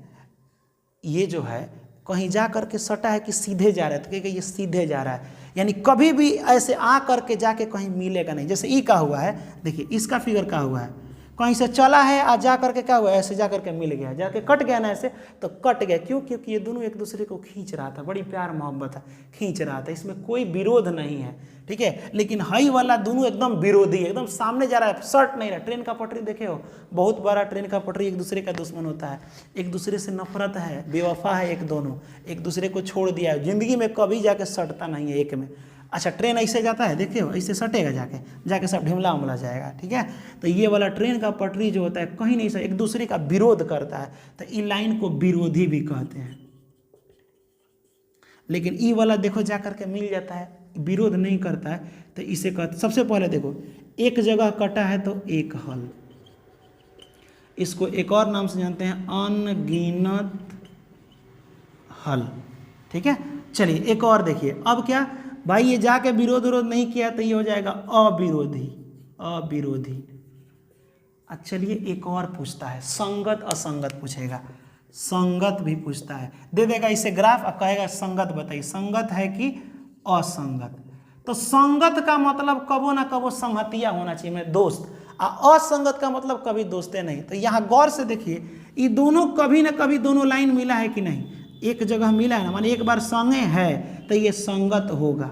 ये जो है कहीं जा करके सटा है कि सीधे जा रहा है, तो कहेगा ये सीधे जा रहा है, यानी कभी भी ऐसे आ करके जाके कहीं मिलेगा नहीं। जैसे ई का हुआ है, देखिए इसका फिगर का हुआ है, कहीं से चला है आ जा करके क्या हुआ, ऐसे जा करके मिल गया, जाके कट गया ना ऐसे, तो कट गया। क्यों, क्योंकि ये दोनों एक दूसरे को खींच रहा था, बड़ी प्यार मोहब्बत है, खींच रहा था, इसमें कोई विरोध नहीं है, ठीक है। लेकिन हाई वाला दोनों एकदम विरोधी है, एकदम सामने जा रहा है, सट नहीं रहा। ट्रेन का पटरी देखे हो, बहुत बड़ा ट्रेन का पटरी एक दूसरे का दुश्मन होता है, एक दूसरे से नफरत है, बेवफा है, एक दोनों एक दूसरे को छोड़ दिया है, जिंदगी में कभी जाके सटता नहीं है एक में। अच्छा ट्रेन ऐसे जाता है, देखिए ऐसे सटेगा जाके सब ढिमला उमला जाएगा, ठीक है। तो ये वाला ट्रेन का पटरी जो होता है कहीं नहीं एक दूसरे का विरोध करता है, तो ई लाइन को विरोधी भी कहते हैं। लेकिन ई वाला देखो जा करके मिल जाता है, विरोध नहीं करता है, तो इसे कहते। सबसे पहले देखो एक जगह कटा है तो एक हल, इसको एक और नाम से जानते हैं अनगिनत हल, ठीक है। चलिए एक और देखिए, अब क्या भाई ये जाके विरोध विरोध नहीं किया तो ये हो जाएगा अविरोधी, अविरोधी। अच्छा चलिए एक और पूछता है, संगत असंगत पूछेगा, संगत भी पूछता है, दे देगा इसे ग्राफ और कहेगा संगत बताइए, संगत है कि असंगत। तो संगत का मतलब कबो ना कबो संगतिया होना चाहिए, मेरे दोस्त, और असंगत का मतलब कभी दोस्ते नहीं। तो यहाँ गौर से देखिए ये दोनों कभी ना कभी दोनों लाइन मिला है कि नहीं, एक जगह मिला है ना, माने एक बार संगे है तो ये संगत होगा।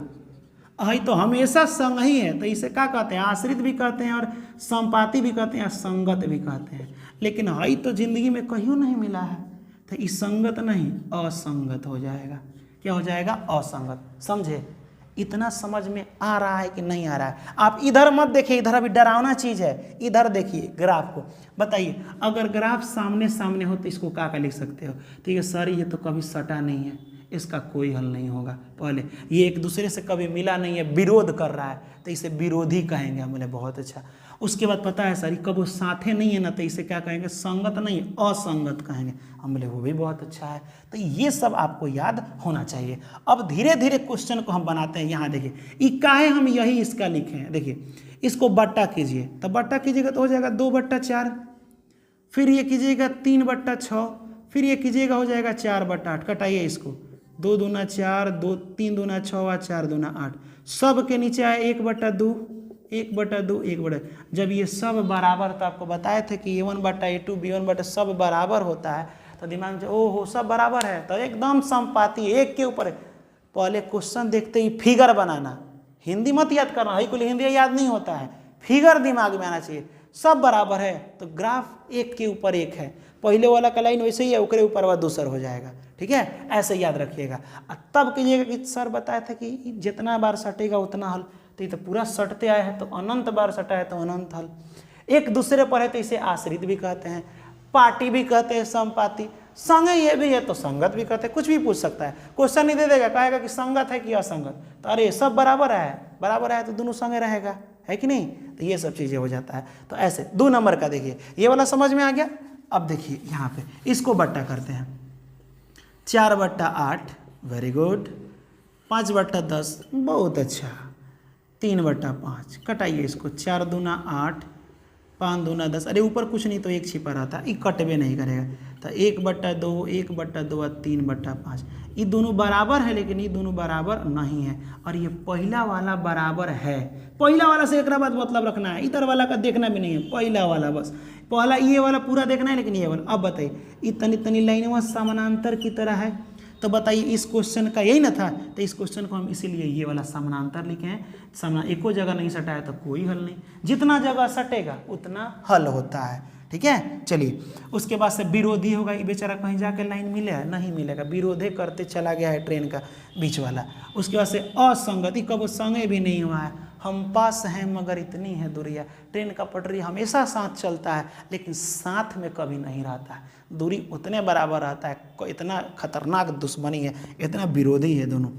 है तो हमेशा संग ही है, तो इसे क्या कहते हैं, आश्रित भी कहते हैं और संपाति भी कहते हैं, संगत भी कहते हैं। लेकिन है तो जिंदगी में कहीं नहीं मिला है, तो इस संगत नहीं असंगत हो जाएगा। क्या हो जाएगा, असंगत। समझे, इतना समझ में आ रहा है कि नहीं आ रहा है। आप इधर मत देखिए, इधर अभी डरावना चीज है, इधर देखिए ग्राफ को। बताइए अगर ग्राफ सामने सामने हो तो इसको क्या लिख सकते हो, ठीक है सर ये तो कभी सटा नहीं है, इसका कोई हल नहीं होगा। पहले ये एक दूसरे से कभी मिला नहीं है, विरोध कर रहा है, तो इसे विरोधी कहेंगे। हम बोले बहुत अच्छा। उसके बाद पता है सर कब वो साथे नहीं है ना, तो इसे क्या कहेंगे, संगत नहीं असंगत कहेंगे। हम बोले वो भी बहुत अच्छा है। तो ये सब आपको याद होना चाहिए। अब धीरे धीरे क्वेश्चन को हम बनाते हैं। यहाँ देखिए इकाए हम यही इसका लिखे हैं, देखिए इसको बट्टा कीजिए, तो बट्टा कीजिएगा तो हो जाएगा 2/4, फिर ये कीजिएगा 3/6, फिर ये कीजिएगा हो जाएगा 4/8। कटाइए इसको, 2 दूना 4, 3 दूना 6 और 4 दूना 8। सब के नीचे आए 1/2, 1/2, 1/2। जब ये सब बराबर, तो आपको बताए थे कि A1/A2 B1 सब बराबर होता है, तो दिमाग में ओहो सब बराबर है तो एकदम समपाती, एक के ऊपर। पहले क्वेश्चन देखते ही फिगर बनाना, हिंदी मत याद करना, है कुल हिंदी याद नहीं होता है, फिगर दिमाग में आना चाहिए। सब बराबर है तो ग्राफ एक के ऊपर एक है, पहले वाला का लाइन वैसे ही है, ऊपर ऊपर वह दूसर हो जाएगा, ठीक है। ऐसे याद रखिएगा। तब कीजिएगा कि सर बताया था कि जितना बार सटेगा उतना हल, तो ये तो पूरा सटते आए हैं, तो अनंत बार सटा है तो अनंत हल। एक दूसरे पर है तो इसे आश्रित भी कहते हैं, पार्टी भी कहते हैं, संपाति। संगे ये भी है तो संगत भी कहते हैं। कुछ भी पूछ सकता है, क्वेश्चन नहीं दे देगा, कहेगा कि संगत है कि असंगत, तो अरे सब बराबर है, बराबर है तो दोनों संगे रहेगा, है कि नहीं। तो ये सब चीज़ें हो जाता है। तो ऐसे 2 नंबर का देखिए, ये वाला समझ में आ गया। अब देखिए यहाँ पे इसको बट्टा करते हैं, 4/8 वेरी गुड, 5/10 बहुत अच्छा, 3/5 कटाइए इसको, 4 दूना 8, 5 दूना 10। अरे ऊपर कुछ नहीं तो एक छिपा रहता, ये कटवे नहीं करेगा। तो 1/2, 1/2 और 3/5, ये दोनों बराबर है, लेकिन ये दोनों बराबर नहीं है। और ये पहला वाला बराबर है, पहला वाला से एक बात मतलब रखना है, इधर वाला का देखना भी नहीं है, पहला वाला बस, पहला ये वाला पूरा देखना है, लेकिन ये वाला। अब बताइए इतनी इतनी लाइनें समानांतर की तरह है, तो बताइए इस क्वेश्चन का यही ना था, तो इस क्वेश्चन को हम इसीलिए ये वाला समानांतर लिखे हैं। एको जगह नहीं सटा है तो कोई हल नहीं, जितना जगह सटेगा उतना हल होता है, ठीक है। चलिए उसके बाद से विरोधी होगा, ये बेचारा कहीं जाके लाइन मिलेगा, नहीं मिलेगा, विरोधे करते चला गया है ट्रेन का बीच वाला। उसके बाद से असंगति, कब संगे भी नहीं हुआ है, हम पास हैं मगर इतनी है दूरिया। ट्रेन का पटरी हमेशा साथ चलता है, लेकिन साथ में कभी नहीं रहता है, दूरी उतने बराबर रहता है। इतना खतरनाक दुश्मनी है, इतना विरोधी है दोनों।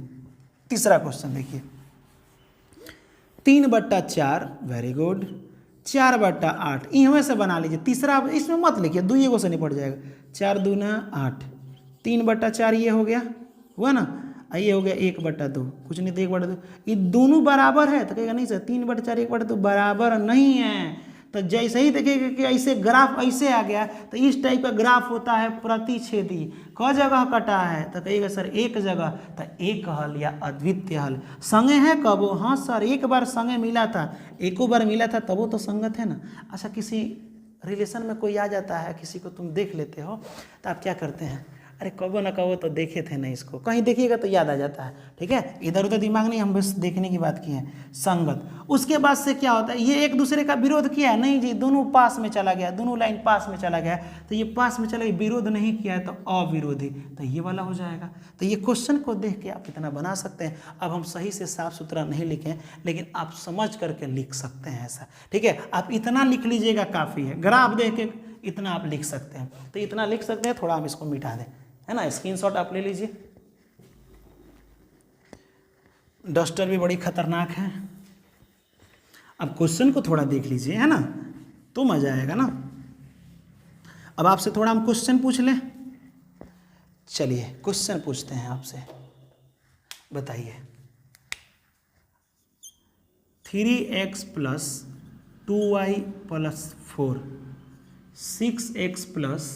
तीसरा क्वेश्चन देखिए, 3/4 वेरी गुड, 4/8 इनमें से बना लीजिए। तीसरा इसमें मत लिखिए, 2 एगो से निपट जाएगा। 4 दूना 8, 3/4 ये हो गया, हुआ ना, ये हो गया 1/2, कुछ नहीं तो 1/2। ये दोनों बराबर है तो कहेगा नहीं सर 3/4 1/2 बराबर नहीं है। तो जैसे ही देखिएगा कि ऐसे ग्राफ ऐसे आ गया, तो इस टाइप का ग्राफ होता है प्रतिच्छेदी। क जगह कटा है तो कहिएगा सर एक जगह, तो एक हल या अद्वितीय हल। संगे है कब, हाँ सर एक बार संगे मिला था, एको बार मिला था, तब वो तो संगत है ना। अच्छा किसी रिलेशन में कोई आ जाता है, किसी को तुम देख लेते हो, तो आप क्या करते हैं, अरे कबो ना कबो तो देखे थे ना इसको, कहीं देखिएगा तो याद आ जाता है। ठीक है, इधर उधर दिमाग नहीं, हम बस देखने की बात की है। संगत, उसके बाद से क्या होता है, ये एक दूसरे का विरोध किया नहीं जी, दोनों पास में चला गया, दोनों लाइन पास में चला गया, तो ये पास में चला गया, विरोध नहीं किया है तो अविरोधी, तो ये वाला हो जाएगा। तो ये क्वेश्चन को देख के आप इतना बना सकते हैं। अब हम सही से साफ सुथरा नहीं लिखें, लेकिन आप समझ करके लिख सकते हैं ऐसा। ठीक है, आप इतना लिख लीजिएगा काफ़ी है, ग्राफ देख के इतना आप लिख सकते हैं। तो इतना लिख सकते हैं, थोड़ा हम इसको मिटा दें, है ना, स्क्रीनशॉट आप ले लीजिए। डस्टर भी बड़ी खतरनाक है। अब क्वेश्चन को थोड़ा देख लीजिए, है ना, तो मजा आएगा ना। अब आपसे थोड़ा हम क्वेश्चन पूछ लें। चलिए क्वेश्चन पूछते हैं आपसे, बताइए। 3x + 2y + 4, 6x +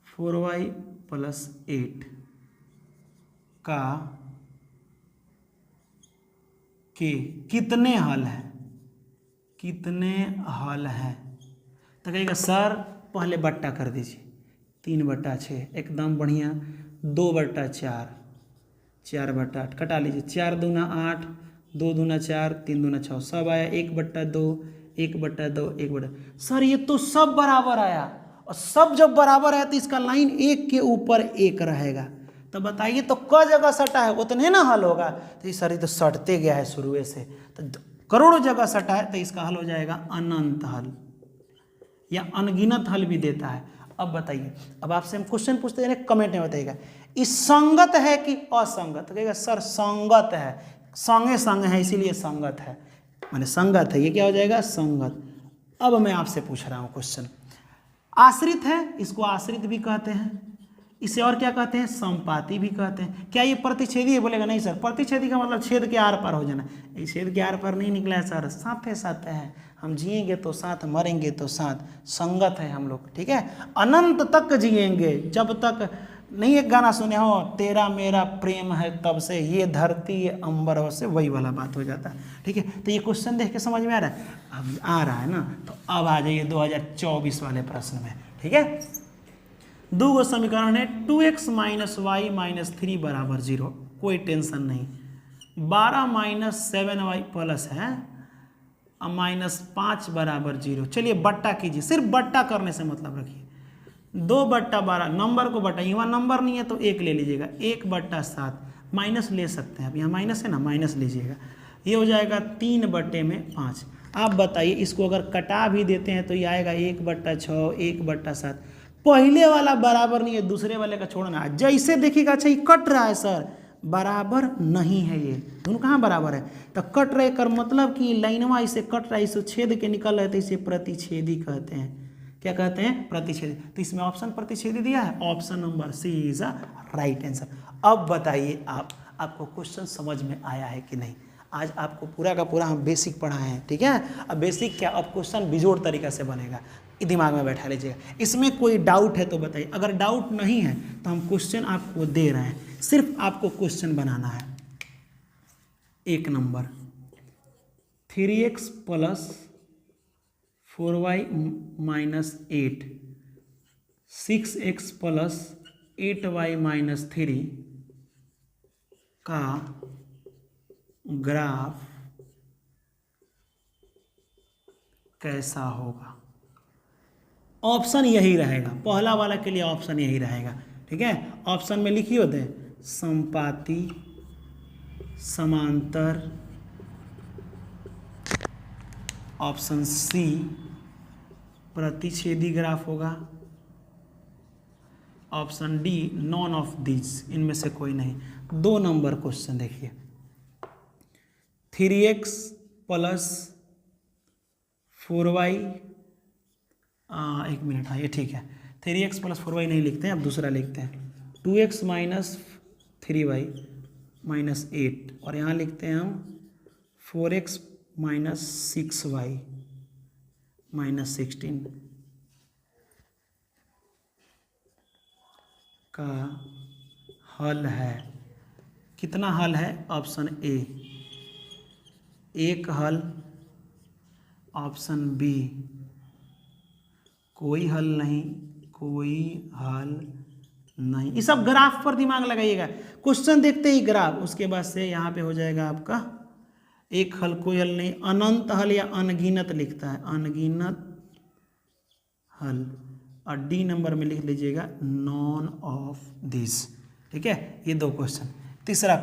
4y + 8 का के कितने हल हैं, कितने हल हैं। तो कहेगा सर पहले बट्टा कर दीजिए, 3/6 एकदम बढ़िया, 2/4, 4/8 कटा लीजिए, 4 दूना 8, 2 दूना 4, 3 दूना 6, सब आया 1/2, 1/2, 1/2। सर ये तो सब बराबर आया, और सब जब बराबर है तो इसका लाइन एक के ऊपर एक रहेगा। तो बताइए तो क जगह सटा है उतने ना हल होगा। तो ये सर ये तो सटते गया है शुरू से, तो करोड़ों जगह सटा है, तो इसका हल हो जाएगा अनंत हल, या अनगिनत हल भी देता है। अब बताइए, अब आपसे हम क्वेश्चन पूछते हैं, कमेंट में बताइएगा इस संगत है कि असंगत। कहेगा सर संगत है, संगे संग है इसीलिए संगत है, माने संगत है, ये क्या हो जाएगा संगत। अब मैं आपसे पूछ रहा हूँ क्वेश्चन, आश्रित है, इसको आश्रित भी कहते हैं, इसे और क्या कहते हैं, संपाती भी कहते हैं। क्या ये प्रतिच्छेदी है, बोलेगा नहीं सर, प्रतिच्छेदी का मतलब छेद के आर पार हो जाना। ये छेद के आर पार नहीं निकला है सर, साथ है साथ है, हम जिएंगे तो साथ, मरेंगे तो साथ, संगत है हम लोग। ठीक है, अनंत तक जिएंगे, जब तक नहीं, एक गाना सुने हो, तेरा मेरा प्रेम है तब से, ये धरती ये अंबर हो से, वही वाला बात हो जाता है। ठीक है, तो ये क्वेश्चन देख के समझ में आ रहा है, अब आ रहा है ना। तो अब आ जाइए 2024 वाले प्रश्न में। ठीक है, दो गो समीकरण है, 2x - y - 3 = 0, कोई टेंशन नहीं। 12 - 7y प्लस है -5 = 0। चलिए बट्टा कीजिए, सिर्फ बट्टा करने से मतलब रखिए, 2/12 नंबर को बट्टा, यहाँ नंबर नहीं है तो 1 ले लीजिएगा, 1/7 माइनस ले सकते हैं, अब यहाँ माइनस है ना, माइनस लीजिएगा, ये हो जाएगा 3/5। आप बताइए इसको अगर कटा भी देते हैं तो ये आएगा 1/6, 1/7। पहले वाला बराबर नहीं है, दूसरे वाले का छोड़ना है। जैसे देखिएगा, अच्छा ये कट रहा है सर, बराबर नहीं है, ये दोनों कहाँ बराबर है, तो कट रहे कर मतलब कि लाइनवा इसे कट रहा है, इसे छेद के निकल रहे, तो इसे प्रतिच्छेदी कहते हैं। क्या कहते हैं, प्रतिच्छेदी। तो इसमें ऑप्शन प्रतिच्छेदी दिया है, option number C is a right answer. अब बताइए आपको क्वेश्चन समझ में आया है कि नहीं। आज आपको पूरा का पूरा हम बेसिक पढ़ाए हैं। ठीक है, अब बेसिक क्या, अब क्वेश्चन बिजोड़ तरीका से बनेगा, दिमाग में बैठा लीजिएगा। इसमें कोई डाउट है तो बताइए, अगर डाउट नहीं है तो हम क्वेश्चन आपको दे रहे हैं, सिर्फ आपको क्वेश्चन बनाना है। 1 number, 3x + 4y - 8, 6x + 8y - 3 का ग्राफ कैसा होगा। ऑप्शन यही रहेगा, पहला वाला के लिए ऑप्शन यही रहेगा। ठीक है, ऑप्शन में लिखिए होते हैं संपाती, समांतर, ऑप्शन सी प्रतिच्छेदी ग्राफ होगा, option D none of these, इनमें से कोई नहीं। 2 नंबर क्वेश्चन देखिए, 3x + 4y, एक मिनट, हाँ ये ठीक है, 3x + 4y नहीं लिखते हैं, अब दूसरा लिखते हैं, 2x - 3y - 8, और यहाँ लिखते हैं हम 4x - 6y - 16 का हल है। कितना हल है, ऑप्शन ए 1 हल, ऑप्शन बी कोई हल नहीं, कोई हल नहीं, ये सब ग्राफ पर दिमाग लगाइएगा। क्वेश्चन देखते ही ग्राफ, उसके बाद से यहाँ पे हो जाएगा आपका एक हल, कोई हल नहीं, अनंत हल या अनगिनत लिखता है, अनगिनत हल, और डी नंबर में लिख लीजिएगा नॉन ऑफ दिस। ठीक है, ये दो क्वेश्चन। तीसरा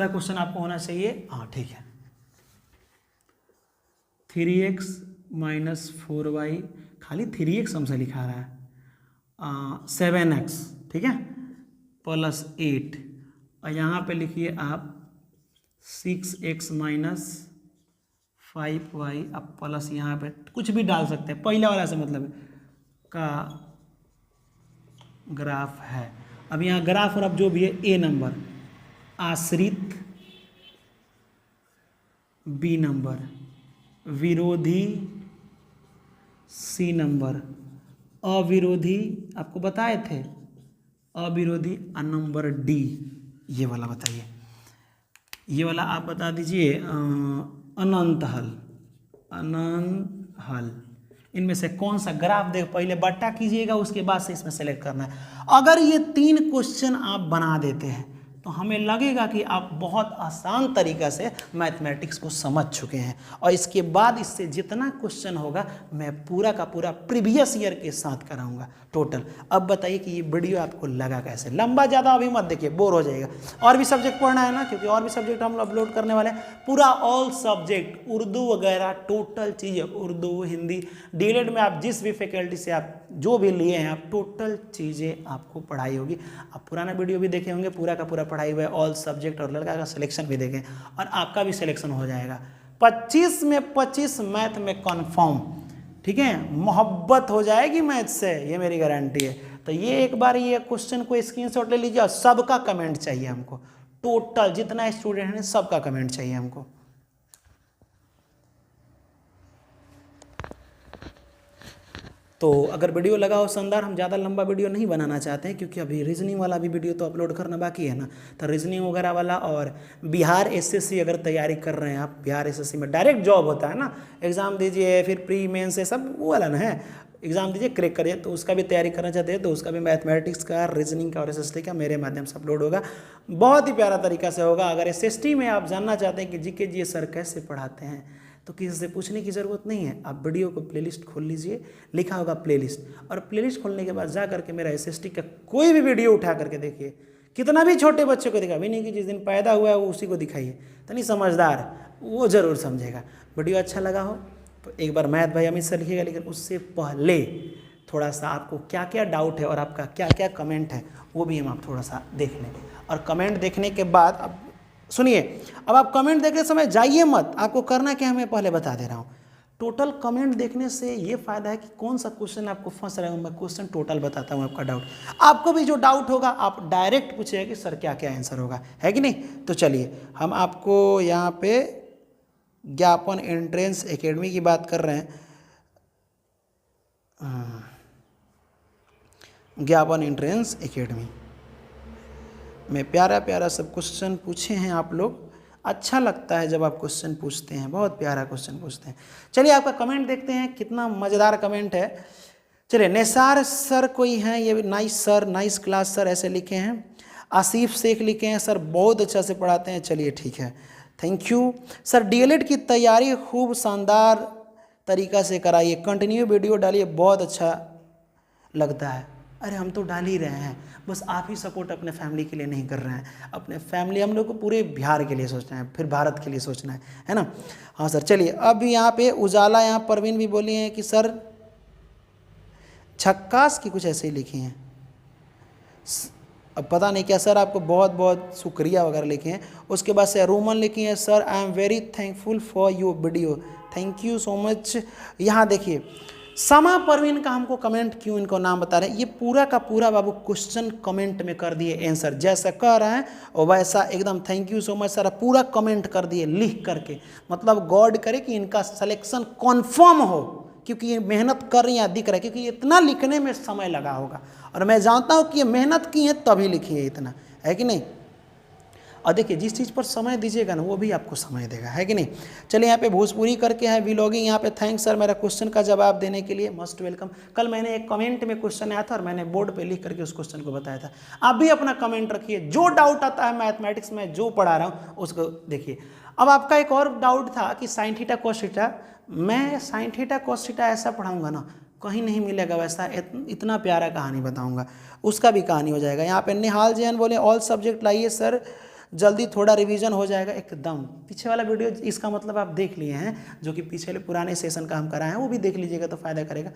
क्वेश्चन आपको होना चाहिए, हाँ ठीक है, 3x माइनस 4y, खाली 3x हमसे लिखा रहा है, 7x, ठीक है, प्लस 8, और यहाँ पे लिखिए आप 6x माइनस 5y, अब प्लस यहाँ पे कुछ भी डाल सकते हैं, पहला वाला से मतलब का ग्राफ है। अब यहाँ ग्राफ और अब जो भी है, ए नंबर आश्रित, बी नंबर विरोधी, सी नंबर अविरोधी, आपको बताए थे अविरोधी, और नंबर डी ये वाला बताइए, ये वाला आप बता दीजिए अनंत हल, अनंत हल। इनमें से कौन सा ग्राफ देख, पहले बट्टा कीजिएगा, उसके बाद से इसमें सेलेक्ट करना है। अगर ये 3 क्वेश्चन आप बना देते हैं तो हमें लगेगा कि आप बहुत आसान तरीक़ा से मैथमेटिक्स को समझ चुके हैं, और इसके बाद इससे जितना क्वेश्चन होगा मैं पूरा का पूरा प्रीवियस ईयर के साथ कराऊंगा टोटल। अब बताइए कि ये वीडियो आपको लगा कैसे? लंबा ज़्यादा अभी मत देखिए, बोर हो जाएगा। और भी सब्जेक्ट पढ़ना है ना, क्योंकि और भी सब्जेक्ट हम अपलोड करने वाले हैं, पूरा ऑल सब्जेक्ट, उर्दू वगैरह टोटल चीज़ें, उर्दू हिंदी डीएलएड में आप जिस भी फैकल्टी से आप जो भी लिए हैं, आप टोटल चीज़ें आपको पढ़ाई होगी। आप पुराना वीडियो भी देखे होंगे, पूरा का पूरा पढ़ाई हुआ है, ऑल सब्जेक्ट, और लड़का का सिलेक्शन भी देखें, और आपका भी सिलेक्शन हो जाएगा। 25 में 25 मैथ में कन्फर्म, ठीक है, मोहब्बत हो जाएगी मैथ से, ये मेरी गारंटी है। तो ये एक बार ये क्वेश्चन को स्क्रीनशॉट ले लीजिए, और सबका कमेंट चाहिए हमको, टोटल जितना स्टूडेंट है सबका कमेंट चाहिए हमको। तो अगर वीडियो लगा हो शानदार, हम ज़्यादा लंबा वीडियो नहीं बनाना चाहते हैं, क्योंकि अभी रीजनिंग वाला भी वीडियो तो अपलोड करना बाकी है ना, तो रीजनिंग वगैरह वाला, और बिहार एसएससी अगर तैयारी कर रहे हैं आप, बिहार एसएससी में डायरेक्ट जॉब होता है ना, एग्ज़ाम दीजिए, फिर प्री मेन से सब वो वाला ना है, एग्ज़ाम दीजिए, क्रैक करिए, तो उसका भी तैयारी करना चाहते हैं तो उसका भी मैथमेटिक्स का, रीजनिंग का और एसएसटी का मेरे माध्यम से अपलोड होगा, बहुत ही प्यारा तरीका से होगा। अगर एसएसटी में आप जानना चाहते हैं कि जीके जी सर कैसे पढ़ाते हैं, तो किसी से पूछने की ज़रूरत नहीं है, आप वीडियो को प्लेलिस्ट खोल लीजिए, लिखा होगा प्लेलिस्ट, और प्लेलिस्ट खोलने के बाद जा करके मेरा एसएसटी का कोई भी वीडियो उठा करके देखिए, कितना भी छोटे बच्चे को दिखा भी नहीं, कि जिस दिन पैदा हुआ है वो उसी को दिखाइए, तो नहीं समझदार वो ज़रूर समझेगा। वीडियो अच्छा लगा हो तो एक बार मैथ भाई अमित सर लिखिएगा, लेकिन उससे पहले थोड़ा सा आपको क्या क्या डाउट है और आपका क्या क्या कमेंट है वो भी हम आप थोड़ा सा देख लें, और कमेंट देखने के बाद अब सुनिए, अब आप कमेंट देखते समय जाइए मत, आपको करना क्या है मैं पहले बता दे रहा हूँ। टोटल कमेंट देखने से ये फायदा है कि कौन सा क्वेश्चन आपको फंस रहा है, मैं क्वेश्चन टोटल बताता हूँ आपका डाउट, आपको भी जो डाउट होगा आप डायरेक्ट पूछिएगा कि सर क्या क्या आंसर होगा, है कि नहीं। तो चलिए हम आपको यहाँ पे ज्ञापन एंट्रेंस एकेडमी की बात कर रहे हैं, ज्ञापन एंट्रेंस एकेडमी में प्यारा प्यारा सब क्वेश्चन पूछे हैं आप लोग, अच्छा लगता है जब आप क्वेश्चन पूछते हैं, बहुत प्यारा क्वेश्चन पूछते हैं। चलिए आपका कमेंट देखते हैं, कितना मज़ेदार कमेंट है। चलिए निसार सर कोई हैं, ये nice sir, nice class sir ऐसे लिखे हैं। आसिफ शेख लिखे हैं, सर बहुत अच्छा से पढ़ाते हैं, चलिए ठीक है, थैंक यू सर। डीएलएड की तैयारी खूब शानदार तरीक़ा से कराइए, कंटिन्यू वीडियो डालिए, बहुत अच्छा लगता है। अरे हम तो डाल ही रहे हैं, बस आप ही सपोर्ट अपने फैमिली के लिए नहीं कर रहे हैं, अपने फैमिली, हम लोग को पूरे बिहार के लिए सोचना है, फिर भारत के लिए सोचना है ना। हाँ सर, चलिए अब यहाँ पे उजाला, यहाँ परवीन भी बोली हैं कि सर झक्कास की कुछ ऐसे ही लिखी हैं, अब पता नहीं क्या सर, आपको बहुत बहुत शुक्रिया वगैरह लिखे हैं। उसके बाद से रोमन लिखी हैं, sir I am very thankful for your video, thank you so much. यहाँ देखिए समा परवीन का हमको कमेंट क्यों इनको नाम बता रहे हैं, ये पूरा का पूरा बाबू क्वेश्चन कमेंट में कर दिए आंसर, जैसा कह रहे हैं और वैसा एकदम thank you so much sir, पूरा कमेंट कर दिए लिख करके, मतलब गॉड करे कि इनका सिलेक्शन कन्फर्म हो, क्योंकि ये मेहनत कर रही हैं, दिख रहा है, क्योंकि इतना लिखने में समय लगा होगा, और मैं जानता हूँ कि ये मेहनत की है तभी लिखी है इतना, है कि नहीं। और देखिए जिस चीज़ पर समय दीजिएगा ना वो भी आपको समय देगा, है कि नहीं। चलिए यहाँ पे भोजपुरी करके है व्लॉगिंग, यहाँ पे थैंक्स सर मेरा क्वेश्चन का जवाब देने के लिए, मोस्ट वेलकम। कल मैंने एक कमेंट में क्वेश्चन आया था और मैंने बोर्ड पे लिख करके उस क्वेश्चन को बताया था। आप भी अपना कमेंट रखिए, जो डाउट आता है मैथमेटिक्स में जो पढ़ा रहा हूँ उसको देखिए। अब आपका एक और डाउट था कि साइन थीटा कॉस थीटा, मैं साइन थीटा कॉस थीटा ऐसा पढ़ाऊँगा ना कहीं नहीं मिलेगा वैसा, इतना प्यारा कहानी बताऊंगा, उसका भी कहानी हो जाएगा। यहाँ पे निहाल जैन बोले ऑल सब्जेक्ट लाइए सर जल्दी, थोड़ा रिवीजन हो जाएगा। एकदम पीछे वाला वीडियो इसका मतलब आप देख लिए हैं, जो कि पिछले पुराने सेशन का हम कराए हैं वो भी देख लीजिएगा तो फ़ायदा करेगा,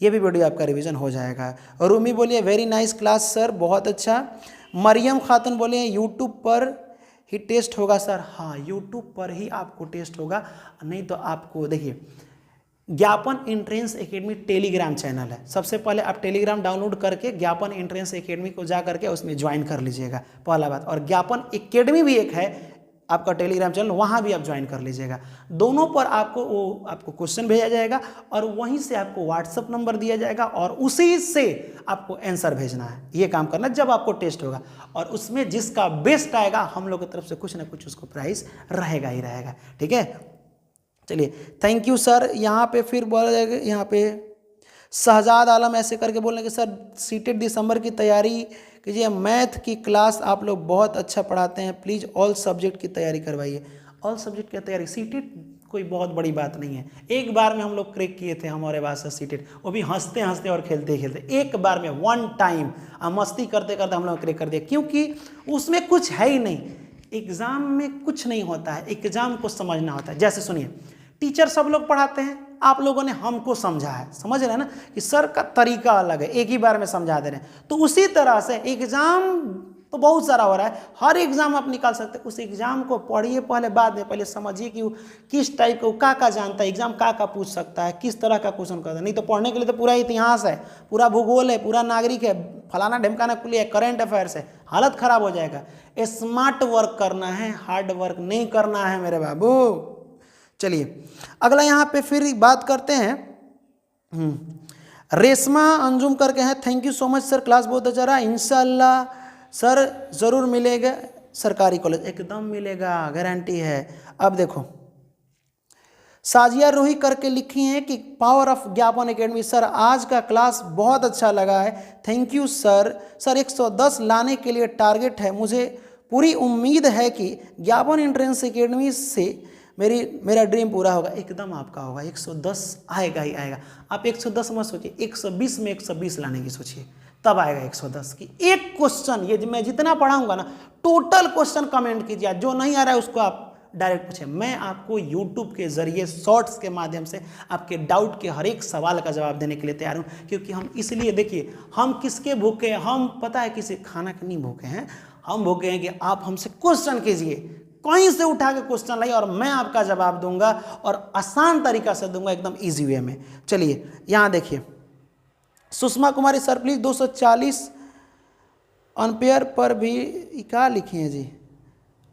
ये भी वीडियो आपका रिवीजन हो जाएगा। रूमी बोलिए वेरी नाइस क्लास सर, बहुत अच्छा। मरियम खातून बोलिए यूट्यूब पर ही टेस्ट होगा सर, हाँ यूट्यूब पर ही आपको टेस्ट होगा, नहीं तो आपको देखिए ज्ञापन एंट्रेंस एकेडमी टेलीग्राम चैनल है, सबसे पहले आप टेलीग्राम डाउनलोड करके ज्ञापन एंट्रेंस एकेडमी को जा करके उसमें ज्वाइन कर लीजिएगा, पहला बात। और ज्ञापन एकेडमी भी एक है आपका टेलीग्राम चैनल, वहाँ भी आप ज्वाइन कर लीजिएगा। दोनों पर आपको क्वेश्चन भेजा जाएगा और वहीं से आपको व्हाट्सअप नंबर दिया जाएगा और उसी से आपको आंसर भेजना है, ये काम करना जब आपको टेस्ट होगा। और उसमें जिसका बेस्ट आएगा हम लोग की तरफ से कुछ ना कुछ उसको प्राइस रहेगा ही रहेगा, ठीक है। चलिए थैंक यू सर। यहाँ पे फिर बोला जाएगा, यहाँ पे शहजाद आलम ऐसे करके बोलने कि सर सीटेट दिसंबर की तैयारी कीजिए, मैथ की क्लास आप लोग बहुत अच्छा पढ़ाते हैं, प्लीज़ ऑल सब्जेक्ट की तैयारी करवाइए। ऑल सब्जेक्ट की तैयारी, सीटेट कोई बहुत बड़ी बात नहीं है, एक बार में हम लोग क्रैक किए थे हमारे पास सीटेट, वो भी हंसते हंसते और खेलते खेलते, एक बार में वन टाइम मस्ती करते करते हम लोग क्रैक कर दिया, क्योंकि उसमें कुछ है ही नहीं। एग्ज़ाम में कुछ नहीं होता है, एग्ज़ाम को समझना होता है। जैसे सुनिए, टीचर सब लोग पढ़ाते हैं, आप लोगों ने हमको समझा है, समझ रहे हैं ना कि सर का तरीका अलग है, एक ही बार में समझा दे रहे हैं। तो उसी तरह से एग्ज़ाम तो बहुत सारा हो रहा है, हर एग्ज़ाम आप निकाल सकते हैं। उस एग्ज़ाम को पढ़िए पहले, बाद में पहले समझिए कि वो किस टाइप का का जानता है, एग्ज़ाम का पूछ सकता है, किस तरह का क्वेश्चन करता है। नहीं तो पढ़ने के लिए तो पूरा इतिहास है, पूरा भूगोल है, पूरा नागरिक है, फलाना ढमकाना कुल है, करंट अफेयर्स है, हालत ख़राब हो जाएगा। स्मार्ट वर्क करना है, हार्ड वर्क नहीं करना है मेरे बाबू। चलिए अगला यहाँ पे फिर बात करते हैं। रेशमा अंजुम करके हैं, thank you so much sir, class बहुत अच्छा रहा, इंशाल्लाह सर ज़रूर मिलेगा सरकारी कॉलेज, एकदम मिलेगा, गारंटी है। अब देखो साजिया रूही करके लिखी है कि पावर ऑफ ज्ञापन एकेडमी, सर आज का क्लास बहुत अच्छा लगा है, थैंक यू सर। सर 110 लाने के लिए टारगेट है, मुझे पूरी उम्मीद है कि ज्ञापन एंट्रेंस एकेडमी से मेरा ड्रीम पूरा होगा। एकदम आपका होगा, 110 आएगा ही आएगा। आप 110 मत सोचिए, 120 में 120 लाने की सोचिए, तब आएगा 110 की। एक क्वेश्चन, ये मैं जितना पढ़ाऊंगा ना टोटल क्वेश्चन कमेंट कीजिए, जो नहीं आ रहा है उसको आप डायरेक्ट पूछे, मैं आपको यूट्यूब के जरिए शॉर्ट्स के माध्यम से आपके डाउट के हर एक सवाल का जवाब देने के लिए तैयार हूँ। क्योंकि हम इसलिए, देखिए हम किसके भूखे हैं, हम पता है किसी खाना के नहीं भूखे हैं, हम भूखे हैं कि आप हमसे क्वेश्चन कीजिए, कहीं से उठा के क्वेश्चन लाइए और मैं आपका जवाब दूंगा और आसान तरीका से दूंगा, एकदम ईजी वे में। चलिए यहाँ देखिए, Sushma Kumari sir please 240 ampere per भी क्या लिखी है जी,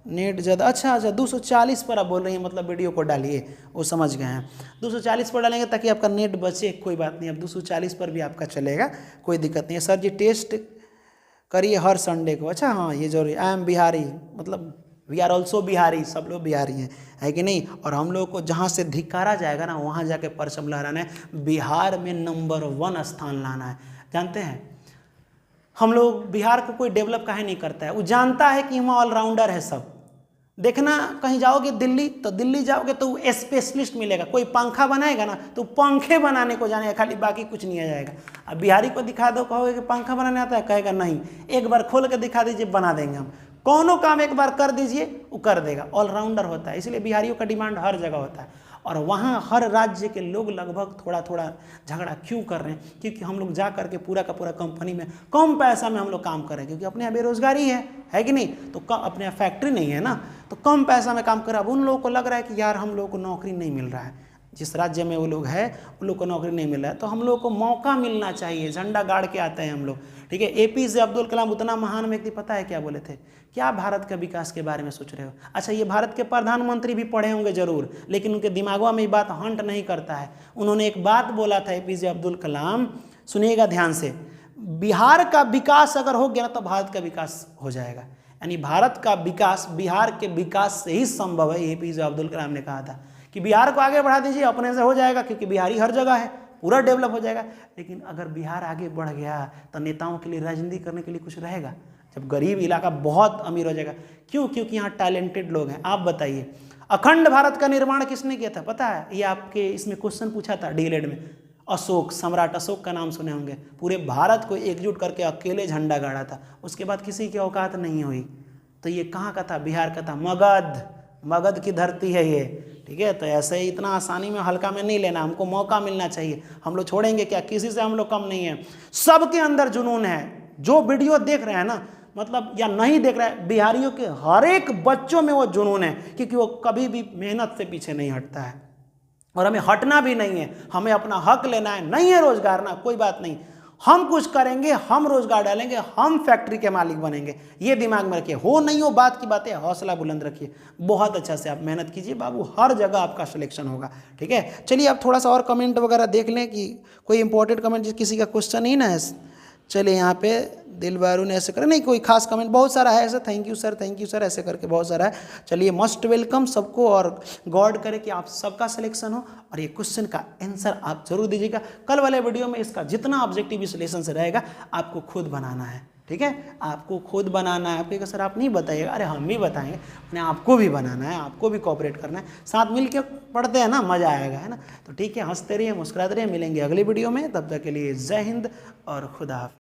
नेट ज़्यादा, अच्छा 240 पर आप बोल रही हैं, मतलब वीडियो को डालिए, वो समझ गए हैं। 240 पर डालेंगे ताकि आपका नेट बचे, कोई बात नहीं, अब 240 पर भी आपका चलेगा, कोई दिक्कत नहीं है। सर जी टेस्ट करिए हर संडे को, अच्छा हाँ ये जरूरी, आई एम बिहारी, मतलब वी आर ऑल्सो बिहारी, सब लोग बिहारी हैं, है कि नहीं। और हम लोग को जहाँ से धिक्कारा जाएगा ना वहाँ जाके परचम लहराना है, बिहार में नंबर 1 स्थान लाना है। जानते हैं हम लोग बिहार को कोई डेवलप काहे नहीं करता है, वो जानता है कि वहाँ ऑलराउंडर है सब। देखना कहीं जाओगे दिल्ली, तो दिल्ली जाओगे तो स्पेशलिस्ट मिलेगा, कोई पंखा बनाएगा ना तो पंखे बनाने को जानेगा खाली, बाकी कुछ नहीं आ जाएगा। अब बिहारी को दिखा दो, कहोगे कि पंखा बनाने आता है, कहेगा नहीं, एक बार खोल के दिखा दीजिए, बना देंगे हम। कौनो काम एक बार कर दीजिए वो कर देगा, ऑलराउंडर होता है। इसलिए बिहारियों का डिमांड हर जगह होता है। और वहाँ हर राज्य के लोग लगभग थोड़ा थोड़ा झगड़ा क्यों कर रहे हैं, क्योंकि हम लोग जा करके पूरा का पूरा कंपनी में कम पैसा में हम लोग काम कर रहे हैं, क्योंकि अपने यहाँ बेरोजगारी है कि नहीं, तो अपने यहाँ फैक्ट्री नहीं है ना, तो कम पैसा में काम कर रहा है। अब उन लोगों को लग रहा है कि यार हम लोगों को नौकरी नहीं मिल रहा है, जिस राज्य में वो लोग है उन लोग को नौकरी नहीं मिल रहा है, तो हम लोग को मौका मिलना चाहिए, झंडा गाड़ के आते हैं हम लोग, ठीक है। APJ अब्दुल कलाम उतना महान व्यक्ति, पता है क्या बोले थे, क्या भारत के विकास के बारे में सोच रहे हो। अच्छा ये भारत के प्रधानमंत्री भी पढ़े होंगे जरूर, लेकिन उनके दिमागों में ये बात हंट नहीं करता है। उन्होंने एक बात बोला था APJ अब्दुल कलाम, सुनिएगा ध्यान से, बिहार का विकास अगर हो गया ना तो भारत का विकास हो जाएगा। यानी भारत का विकास बिहार के विकास से ही संभव है। APJ अब्दुल कलाम ने कहा था कि बिहार को आगे बढ़ा दीजिए, अपने से हो जाएगा, क्योंकि बिहारी हर जगह है, पूरा डेवलप हो जाएगा। लेकिन अगर बिहार आगे बढ़ गया तो नेताओं के लिए राजनीति करने के लिए कुछ रहेगा, जब गरीब इलाका बहुत अमीर हो जाएगा। क्यों? क्योंकि यहाँ टैलेंटेड लोग हैं। आप बताइए, अखंड भारत का निर्माण किसने किया था पता है? ये आपके इसमें क्वेश्चन पूछा था डीएलएड में। अशोक, सम्राट अशोक का नाम सुने होंगे। पूरे भारत को एकजुट करके अकेले झंडा गाड़ा था, उसके बाद किसी की औकात नहीं हुई। तो ये कहाँ का था? बिहार का था। मगध की धरती है ये, ठीक है। तो ऐसे ही इतना आसानी में हल्का में नहीं लेना, हमको मौका मिलना चाहिए। हम लोग छोड़ेंगे क्या? किसी से हम लोग कम नहीं है। सबके अंदर जुनून है। जो वीडियो देख रहे हैं ना, मतलब या नहीं देख रहे हैं, बिहारियों के हर एक बच्चों में वो जुनून है, क्योंकि वो कभी भी मेहनत से पीछे नहीं हटता है। और हमें हटना भी नहीं है, हमें अपना हक लेना है। नहीं है रोजगार ना, कोई बात नहीं, हम कुछ करेंगे, हम रोजगार डालेंगे, हम फैक्ट्री के मालिक बनेंगे। ये दिमाग में रखिए, हो नहीं हो बात की बात है, हौसला बुलंद रखिए। बहुत अच्छा से आप मेहनत कीजिए बाबू, हर जगह आपका सिलेक्शन होगा, ठीक है। चलिए आप थोड़ा सा और कमेंट वगैरह देख लें कि कोई इंपॉर्टेंट कमेंट, किसी का क्वेश्चन ही ना है। चलिए यहाँ पे दिलबारू ने ऐसे करे, नहीं कोई खास कमेंट, बहुत सारा है ऐसे, थैंक यू सर ऐसे करके बहुत सारा है। चलिए मोस्ट वेलकम सबको, और गॉड करे कि आप सबका सिलेक्शन हो। और ये क्वेश्चन का आंसर आप जरूर दीजिएगा। कल वाले वीडियो में इसका जितना ऑब्जेक्टिव विश्लेषण से रहेगा आपको खुद बनाना है, ठीक है। आपको खुद बनाना है। आपको सर आप नहीं बताइएगा, अरे हम भी बताएंगे, उन्हें आपको भी बनाना है, आपको भी कोऑपरेट करना है। साथ मिल के पढ़ते हैं ना, मज़ा आएगा, है ना। तो ठीक है, हंसते रहिए, मुस्कुराते रहिए। मिलेंगे अगली वीडियो में, तब तक के लिए जय हिंद और खुदा हाफिज़।